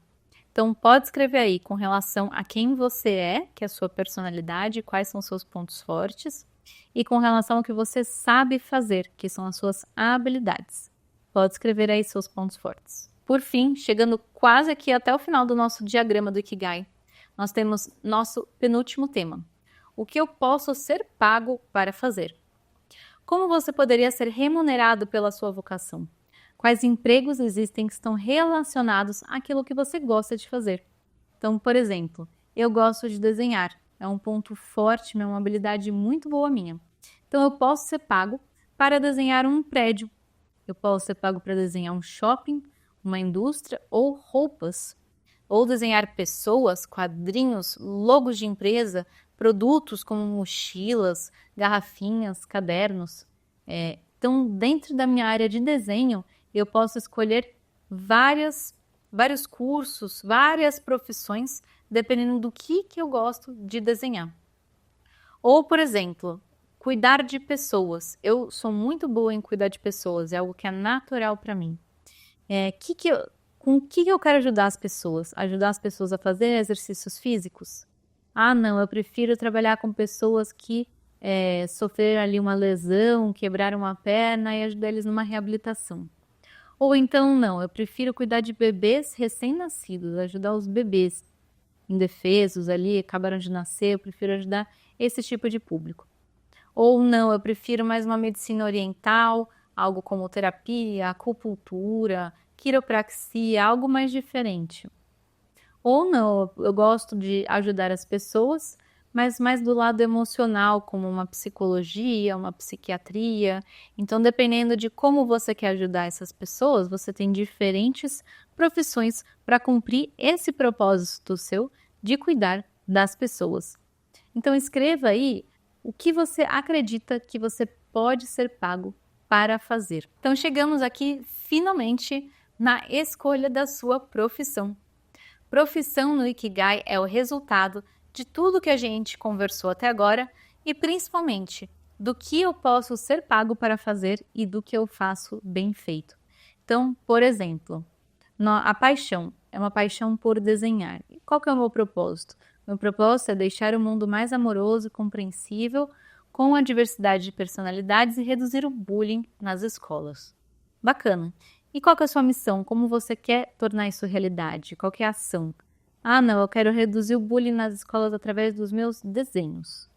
Então, pode escrever aí com relação a quem você é, que é a sua personalidade, quais são os seus pontos fortes, e com relação ao que você sabe fazer, que são as suas habilidades. Pode escrever aí seus pontos fortes. Por fim, chegando quase aqui até o final do nosso diagrama do Ikigai, nós temos nosso penúltimo tema. O que eu posso ser pago para fazer? Como você poderia ser remunerado pela sua vocação? Quais empregos existem que estão relacionados àquilo que você gosta de fazer? Então, por exemplo, eu gosto de desenhar. É um ponto forte, é uma habilidade muito boa minha. Então, eu posso ser pago para desenhar um prédio. Eu posso ser pago para desenhar um shopping, uma indústria ou roupas. Ou desenhar pessoas, quadrinhos, logos de empresa, produtos como mochilas, garrafinhas, cadernos. Então, dentro da minha área de desenho, eu posso escolher vários cursos, várias profissões, dependendo do que eu gosto de desenhar. Ou, por exemplo, cuidar de pessoas. Eu sou muito boa em cuidar de pessoas, é algo que é natural para mim. Com o que eu quero ajudar as pessoas? Ajudar as pessoas a fazer exercícios físicos? Ah, não, eu prefiro trabalhar com pessoas que sofreram ali uma lesão, quebraram uma perna e ajudar eles numa reabilitação. Ou então, não, eu prefiro cuidar de bebês recém-nascidos, ajudar os bebês indefesos ali, acabaram de nascer, eu prefiro ajudar esse tipo de público. Ou não, eu prefiro mais uma medicina oriental, algo como terapia, acupuntura, quiropraxia, algo mais diferente. Ou não, eu gosto de ajudar as pessoas, mas mais do lado emocional, como uma psicologia, uma psiquiatria. Então, dependendo de como você quer ajudar essas pessoas, você tem diferentes profissões para cumprir esse propósito seu de cuidar das pessoas. Então, escreva aí o que você acredita que você pode ser pago para fazer. Então chegamos aqui finalmente na escolha da sua profissão. Profissão no Ikigai é o resultado de tudo que a gente conversou até agora e principalmente do que eu posso ser pago para fazer e do que eu faço bem feito. Então, por exemplo, a paixão é uma paixão por desenhar. E qual que é o meu propósito? Meu propósito é deixar o mundo mais amoroso e compreensível com a diversidade de personalidades e reduzir o bullying nas escolas. Bacana. E qual que é a sua missão? Como você quer tornar isso realidade? Qual que é a ação? Ah, não, eu quero reduzir o bullying nas escolas através dos meus desenhos.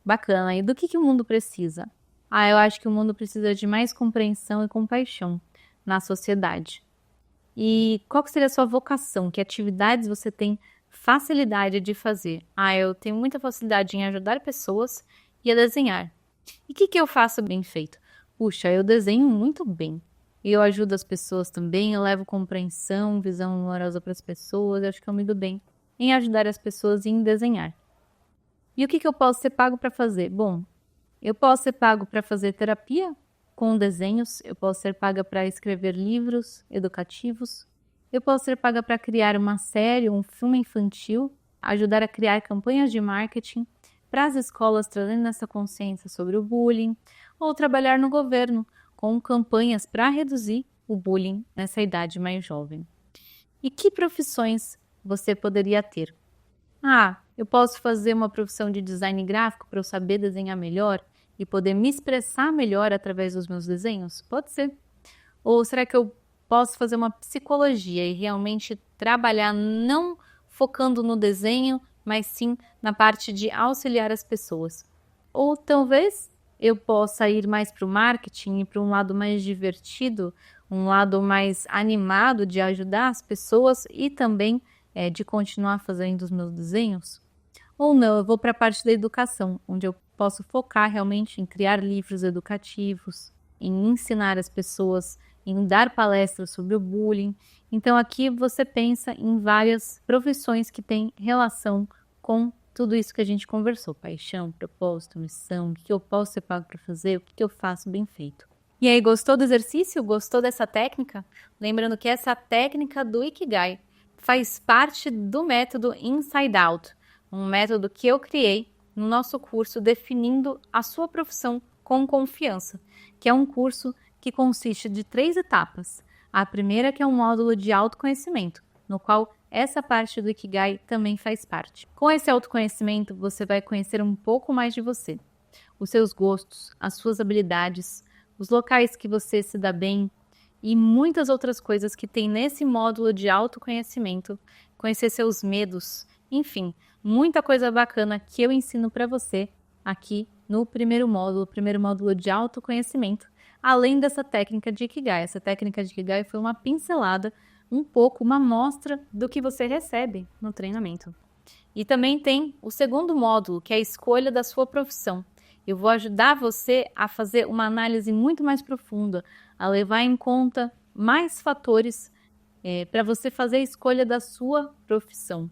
Bacana. E do que o mundo precisa? Ah, eu acho que o mundo precisa de mais compreensão e compaixão na sociedade. E qual que seria a sua vocação? Que atividades você tem facilidade de fazer? Ah, eu tenho muita facilidade em ajudar pessoas e a desenhar. E o que eu faço bem feito? Puxa, eu desenho muito bem. Eu ajudo as pessoas também, eu levo compreensão, visão amorosa para as pessoas, eu acho que eu me dou bem em ajudar as pessoas e em desenhar. E o que eu posso ser pago para fazer? Bom, eu posso ser pago para fazer terapia com desenhos, eu posso ser paga para escrever livros educativos, eu posso ser paga para criar uma série, um filme infantil, ajudar a criar campanhas de marketing para as escolas trazendo essa consciência sobre o bullying, ou trabalhar no governo com campanhas para reduzir o bullying nessa idade mais jovem. E que profissões você poderia ter? Ah, eu posso fazer uma profissão de design gráfico para eu saber desenhar melhor e poder me expressar melhor através dos meus desenhos? Pode ser. Ou será que eu posso fazer uma psicologia e realmente trabalhar não focando no desenho, mas sim na parte de auxiliar as pessoas? Ou talvez eu possa ir mais para o marketing e para um lado mais divertido, um lado mais animado de ajudar as pessoas e também de continuar fazendo os meus desenhos? Ou não, eu vou para a parte da educação, onde eu posso focar realmente em criar livros educativos, em ensinar as pessoas, em dar palestras sobre o bullying. Então aqui você pensa em várias profissões que têm relação com tudo isso que a gente conversou: paixão, propósito, missão, o que eu posso ser pago para fazer, o que eu faço bem feito. E aí, gostou do exercício? Gostou dessa técnica? Lembrando que essa técnica do Ikigai faz parte do método Inside Out, um método que eu criei no nosso curso Definindo a Sua Profissão com Confiança, que é um curso que consiste de 3 etapas. A primeira, que é um módulo de autoconhecimento, no qual essa parte do Ikigai também faz parte. Com esse autoconhecimento, você vai conhecer um pouco mais de você, os seus gostos, as suas habilidades, os locais que você se dá bem e muitas outras coisas que tem nesse módulo de autoconhecimento, conhecer seus medos, enfim, muita coisa bacana que eu ensino para você aqui no primeiro módulo de autoconhecimento, além dessa técnica de Ikigai. Essa técnica de Ikigai foi uma pincelada, um pouco, uma amostra do que você recebe no treinamento. E também tem o segundo módulo, que é a escolha da sua profissão. Eu vou ajudar você a fazer uma análise muito mais profunda, a levar em conta mais fatores para você fazer a escolha da sua profissão.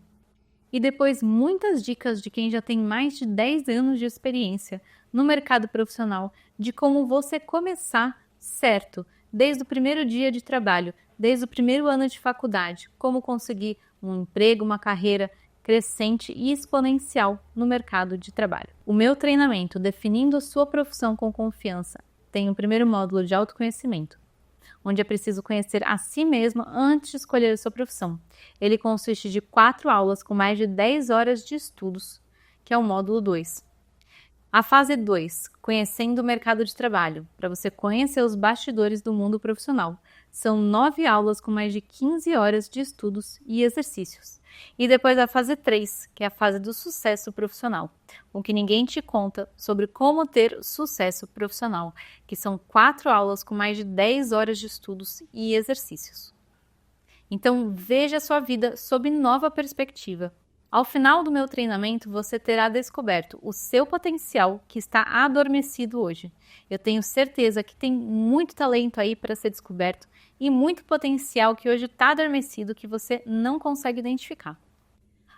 E depois muitas dicas de quem já tem mais de 10 anos de experiência no mercado profissional, de como você começar certo, desde o primeiro dia de trabalho, desde o primeiro ano de faculdade, como conseguir um emprego, uma carreira crescente e exponencial no mercado de trabalho. O meu treinamento Definindo a Sua Profissão com Confiança tem o primeiro módulo de autoconhecimento, onde é preciso conhecer a si mesmo antes de escolher a sua profissão. Ele consiste de 4 aulas com mais de 10 horas de estudos, que é o módulo 2. A fase 2, conhecendo o mercado de trabalho, para você conhecer os bastidores do mundo profissional. São 9 aulas com mais de 15 horas de estudos e exercícios. E depois a fase 3, que é a fase do sucesso profissional, com que ninguém te conta sobre como ter sucesso profissional, que são 4 aulas com mais de 10 horas de estudos e exercícios. Então veja a sua vida sob nova perspectiva. Ao final do meu treinamento, você terá descoberto o seu potencial que está adormecido hoje. Eu tenho certeza que tem muito talento aí para ser descoberto e muito potencial que hoje está adormecido que você não consegue identificar.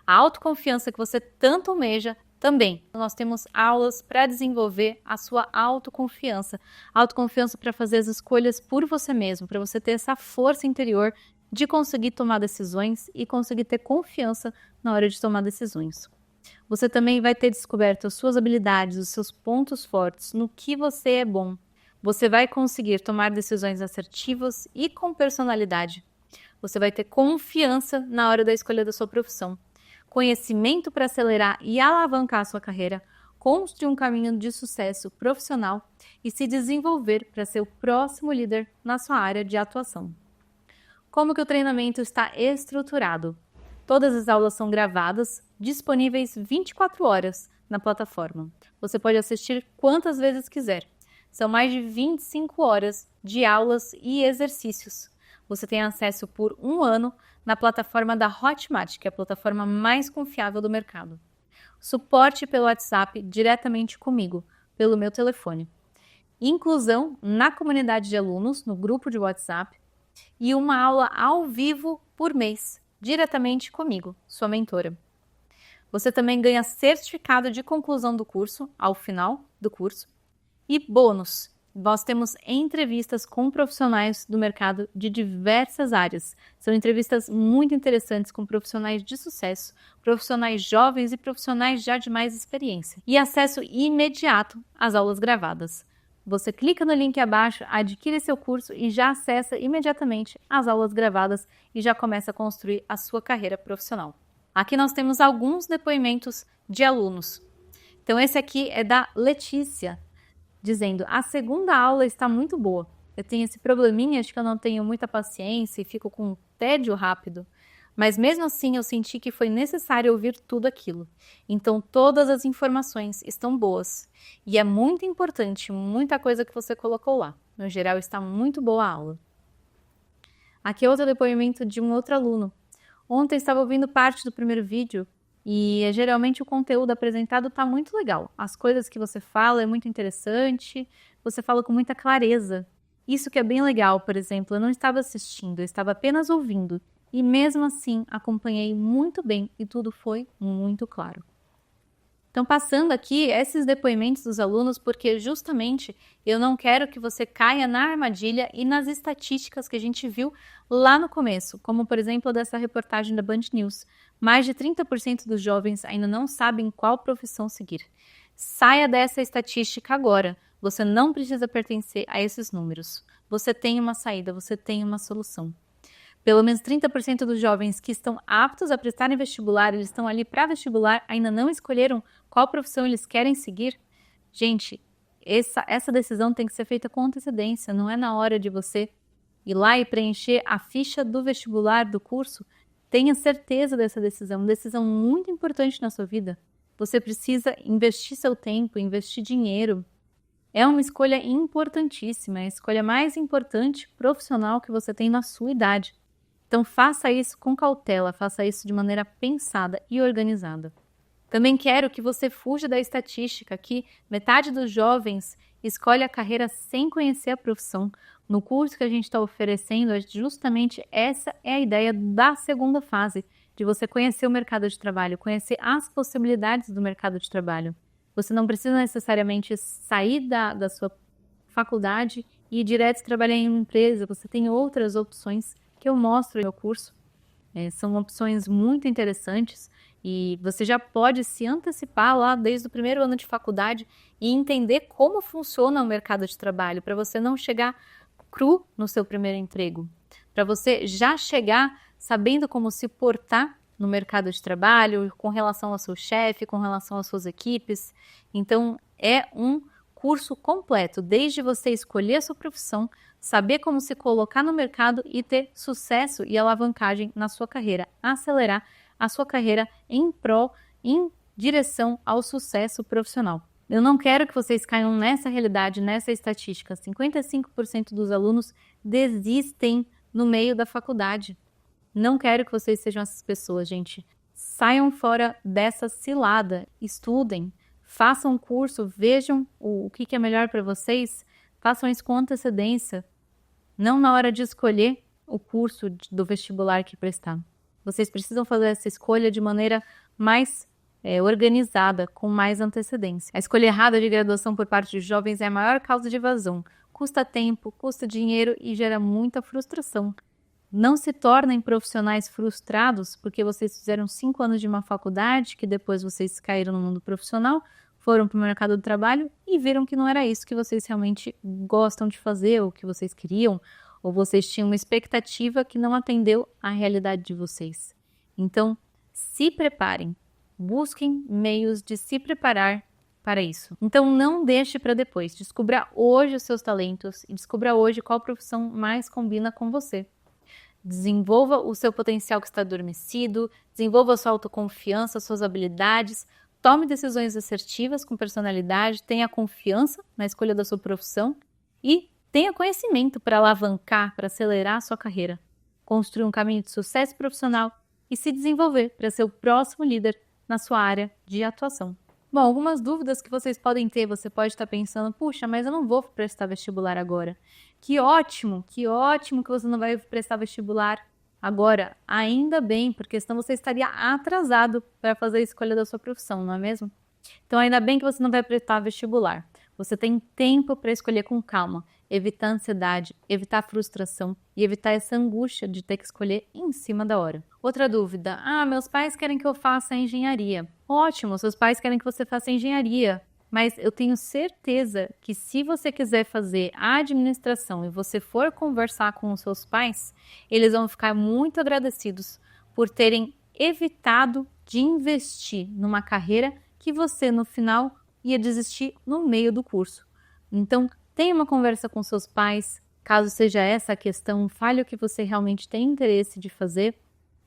A autoconfiança que você tanto almeja Também, nós temos aulas para desenvolver a sua autoconfiança. Autoconfiança para fazer as escolhas por você mesmo, para você ter essa força interior de conseguir tomar decisões e conseguir ter confiança na hora de tomar decisões. Você também vai ter descoberto as suas habilidades, os seus pontos fortes, no que você é bom. Você vai conseguir tomar decisões assertivas e com personalidade. Você vai ter confiança na hora da escolha da sua profissão. Conhecimento para acelerar e alavancar a sua carreira, construir um caminho de sucesso profissional e se desenvolver para ser o próximo líder na sua área de atuação. Como que o treinamento está estruturado? Todas as aulas são gravadas, disponíveis 24 horas na plataforma. Você pode assistir quantas vezes quiser. São mais de 25 horas de aulas e exercícios. Você tem acesso por 1 ano na plataforma da Hotmart, que é a plataforma mais confiável do mercado. Suporte pelo WhatsApp diretamente comigo, pelo meu telefone. Inclusão na comunidade de alunos, no grupo de WhatsApp. E uma aula ao vivo por mês, diretamente comigo, sua mentora. Você também ganha certificado de conclusão do curso, ao final do curso. E bônus, nós temos entrevistas com profissionais do mercado de diversas áreas. São entrevistas muito interessantes com profissionais de sucesso, profissionais jovens e profissionais já de mais experiência. E acesso imediato às aulas gravadas. Você clica no link abaixo, adquire seu curso e já acessa imediatamente as aulas gravadas e já começa a construir a sua carreira profissional. Aqui nós temos alguns depoimentos de alunos. Então esse aqui é da Letícia, dizendo: a segunda aula está muito boa. Eu tenho esse probleminha, acho que eu não tenho muita paciência e fico com um tédio rápido. Mas mesmo assim eu senti que foi necessário ouvir tudo aquilo. Então todas as informações estão boas. E é muito importante, muita coisa que você colocou lá. No geral está muito boa a aula. Aqui é outro depoimento de um outro aluno. Ontem estava ouvindo parte do primeiro vídeo e geralmente o conteúdo apresentado está muito legal. As coisas que você fala é muito interessante, você fala com muita clareza. Isso que é bem legal, por exemplo, eu não estava assistindo, eu estava apenas ouvindo. E mesmo assim, acompanhei muito bem e tudo foi muito claro. Então, passando aqui esses depoimentos dos alunos, porque justamente eu não quero que você caia na armadilha e nas estatísticas que a gente viu lá no começo, como por exemplo dessa reportagem da Band News. Mais de 30% dos jovens ainda não sabem qual profissão seguir. Saia dessa estatística agora. Você não precisa pertencer a esses números. Você tem uma saída, você tem uma solução. Pelo menos 30% dos jovens que estão aptos a prestarem vestibular, eles estão ali para vestibular, ainda não escolheram qual profissão eles querem seguir. Gente, essa decisão tem que ser feita com antecedência, não é na hora de você ir lá e preencher a ficha do vestibular do curso. Tenha certeza dessa decisão, uma decisão muito importante na sua vida. Você precisa investir seu tempo, investir dinheiro. É uma escolha importantíssima, é a escolha mais importante profissional que você tem na sua idade. Então faça isso com cautela, faça isso de maneira pensada e organizada. Também quero que você fuja da estatística que metade dos jovens escolhe a carreira sem conhecer a profissão. No curso que a gente está oferecendo, justamente essa é a ideia da segunda fase, de você conhecer o mercado de trabalho, conhecer as possibilidades do mercado de trabalho. Você não precisa necessariamente sair da sua faculdade e ir direto trabalhar em uma empresa, você tem outras opções que eu mostro no meu curso. São opções muito interessantes e você já pode se antecipar lá desde o primeiro ano de faculdade e entender como funciona o mercado de trabalho, para você não chegar cru no seu primeiro emprego, para você já chegar sabendo como se portar no mercado de trabalho, com relação ao seu chefe, com relação às suas equipes. Então, é um curso completo, desde você escolher a sua profissão, saber como se colocar no mercado e ter sucesso e alavancagem na sua carreira, acelerar a sua carreira em direção ao sucesso profissional. Eu não quero que vocês caiam nessa realidade, nessa estatística. 55% dos alunos desistem no meio da faculdade. Não quero que vocês sejam essas pessoas, gente. Saiam fora dessa cilada, estudem, façam um curso, vejam o que é melhor para vocês, façam isso com antecedência, não na hora de escolher o curso do vestibular que prestar. Vocês precisam fazer essa escolha de maneira mais organizada, com mais antecedência. A escolha errada de graduação por parte de jovens é a maior causa de evasão. Custa tempo, custa dinheiro e gera muita frustração. Não se tornem profissionais frustrados porque vocês fizeram 5 anos de uma faculdade, que depois vocês caíram no mundo profissional, foram para o mercado do trabalho e viram que não era isso que vocês realmente gostam de fazer, ou que vocês queriam, ou vocês tinham uma expectativa que não atendeu à realidade de vocês. Então, se preparem, busquem meios de se preparar para isso. Então, não deixe para depois. Descubra hoje os seus talentos e descubra hoje qual profissão mais combina com você. Desenvolva o seu potencial que está adormecido, desenvolva a sua autoconfiança, suas habilidades, tome decisões assertivas com personalidade, tenha confiança na escolha da sua profissão e tenha conhecimento para alavancar, para acelerar a sua carreira, construir um caminho de sucesso profissional e se desenvolver para ser o próximo líder na sua área de atuação. Bom, algumas dúvidas que vocês podem ter, você pode estar pensando, puxa, mas eu não vou prestar vestibular agora. Que ótimo que você não vai prestar vestibular agora. Ainda bem, porque senão você estaria atrasado para fazer a escolha da sua profissão, não é mesmo? Então, ainda bem que você não vai prestar vestibular. Você tem tempo para escolher com calma, evitar ansiedade, evitar frustração e evitar essa angústia de ter que escolher em cima da hora. Outra dúvida, meus pais querem que eu faça engenharia. Ótimo, seus pais querem que você faça engenharia, mas eu tenho certeza que se você quiser fazer a administração e você for conversar com os seus pais, eles vão ficar muito agradecidos por terem evitado de investir numa carreira que você no final ia desistir no meio do curso. Então, tenha uma conversa com seus pais, caso seja essa a questão, fale o que você realmente tem interesse de fazer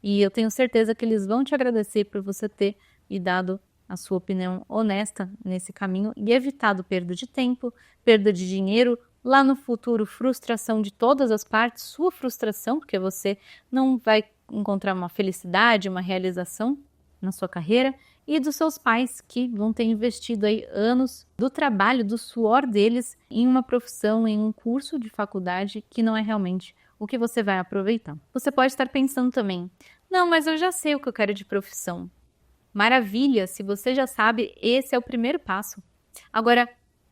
e eu tenho certeza que eles vão te agradecer por você ter e dado a sua opinião honesta nesse caminho e evitado perda de tempo, perda de dinheiro, lá no futuro frustração de todas as partes, sua frustração, porque você não vai encontrar uma felicidade, uma realização na sua carreira, e dos seus pais que vão ter investido aí anos do trabalho, do suor deles em uma profissão, em um curso de faculdade que não é realmente o que você vai aproveitar. Você pode estar pensando também, não, mas eu já sei o que eu quero de profissão. Maravilha, se você já sabe, esse é o primeiro passo. Agora,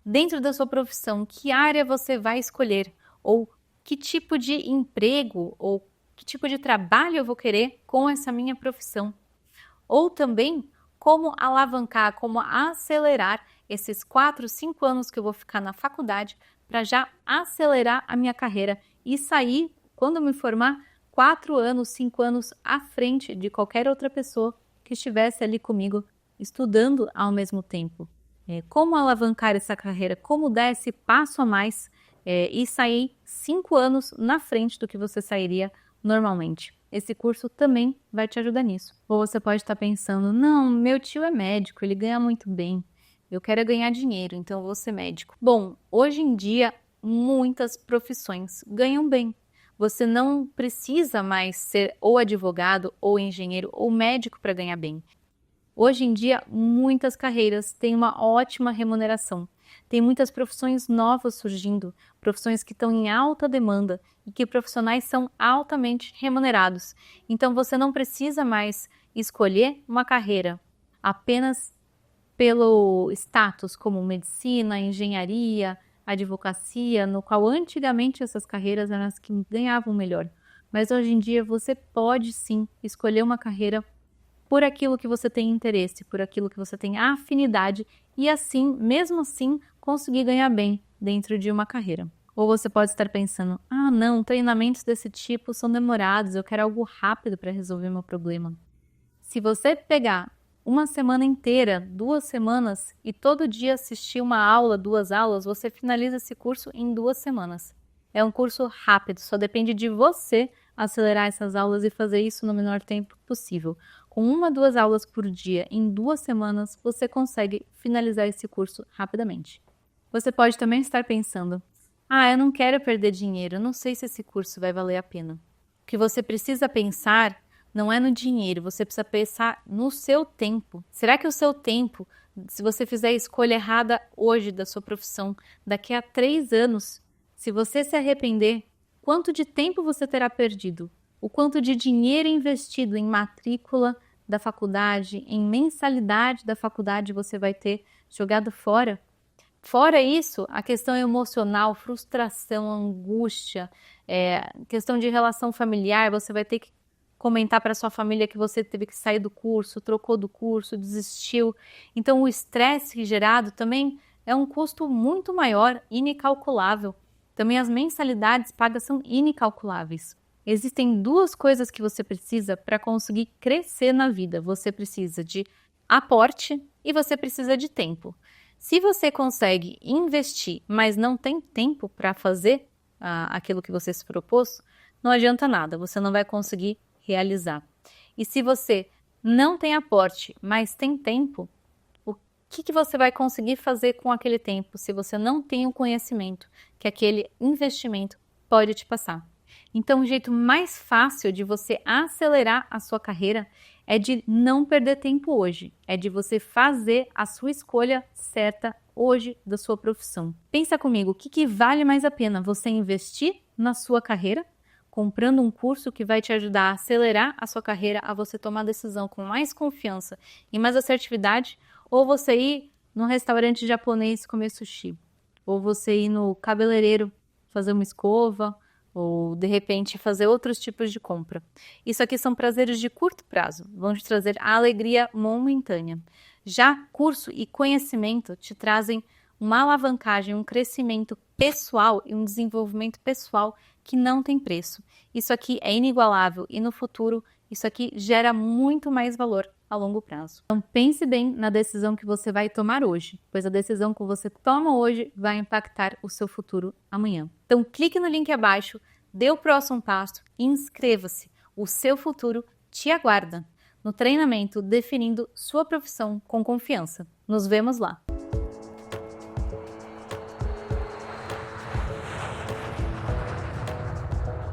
dentro da sua profissão, que área você vai escolher? Ou que tipo de emprego ou que tipo de trabalho eu vou querer com essa minha profissão? Ou também, como alavancar, como acelerar esses 4, 5 anos que eu vou ficar na faculdade para já acelerar a minha carreira e sair, quando eu me formar, 4 anos, 5 anos à frente de qualquer outra pessoa que estivesse ali comigo estudando ao mesmo tempo. Como alavancar essa carreira, como dar esse passo a mais e sair 5 anos na frente do que você sairia normalmente. Esse curso também vai te ajudar nisso. Ou você pode estar pensando, não, meu tio é médico, ele ganha muito bem. Eu quero ganhar dinheiro, então eu vou ser médico. Bom, hoje em dia, muitas profissões ganham bem. Você não precisa mais ser ou advogado, ou engenheiro, ou médico para ganhar bem. Hoje em dia, muitas carreiras têm uma ótima remuneração. Tem muitas profissões novas surgindo, profissões que estão em alta demanda e que profissionais são altamente remunerados. Então, você não precisa mais escolher uma carreira apenas pelo status, como medicina, engenharia, advocacia, no qual antigamente essas carreiras eram as que ganhavam melhor. Mas hoje em dia você pode sim escolher uma carreira por aquilo que você tem interesse, por aquilo que você tem afinidade e assim, mesmo assim, conseguir ganhar bem dentro de uma carreira. Ou você pode estar pensando, não, treinamentos desse tipo são demorados, eu quero algo rápido para resolver meu problema. Se você pegar uma semana inteira, 2 semanas e todo dia assistir uma aula, 2 aulas, você finaliza esse curso em 2 semanas. É um curso rápido, só depende de você acelerar essas aulas e fazer isso no menor tempo possível. Com 1 2 aulas por dia em 2 semanas, você consegue finalizar esse curso rapidamente. Você pode também estar pensando, eu não quero perder dinheiro, eu não sei se esse curso vai valer a pena. O que você precisa pensar não é no dinheiro, você precisa pensar no seu tempo. Será que o seu tempo, se você fizer a escolha errada hoje da sua profissão, daqui a 3 anos, se você se arrepender, quanto de tempo você terá perdido? O quanto de dinheiro investido em matrícula da faculdade, em mensalidade da faculdade você vai ter jogado fora. Fora isso, a questão emocional, frustração, angústia, questão de relação familiar, você vai ter que comentar para sua família que você teve que sair do curso, trocou do curso, desistiu. Então o estresse gerado também é um custo muito maior, incalculável. Também as mensalidades pagas são incalculáveis. Existem duas coisas que você precisa para conseguir crescer na vida. Você precisa de aporte e você precisa de tempo. Se você consegue investir, mas não tem tempo para fazer aquilo que você se propôs, não adianta nada, você não vai conseguir realizar. E se você não tem aporte, mas tem tempo, o que você vai conseguir fazer com aquele tempo se você não tem o conhecimento que aquele investimento pode te passar? Então, o jeito mais fácil de você acelerar a sua carreira é de não perder tempo hoje, é de você fazer a sua escolha certa hoje da sua profissão. Pensa comigo, o que vale mais a pena? Você investir na sua carreira, comprando um curso que vai te ajudar a acelerar a sua carreira, a você tomar decisão com mais confiança e mais assertividade, ou você ir num restaurante japonês comer sushi, ou você ir no cabeleireiro fazer uma escova, ou de repente fazer outros tipos de compra. Isso aqui são prazeres de curto prazo, vão te trazer a alegria momentânea. Já curso e conhecimento te trazem uma alavancagem, um crescimento pessoal e um desenvolvimento pessoal que não tem preço. Isso aqui é inigualável e no futuro isso aqui gera muito mais valor a longo prazo. Então pense bem na decisão que você vai tomar hoje, pois a decisão que você toma hoje vai impactar o seu futuro amanhã. Então clique no link abaixo, dê o próximo passo e inscreva-se. O seu futuro te aguarda no treinamento Definindo Sua Profissão com Confiança. Nos vemos lá!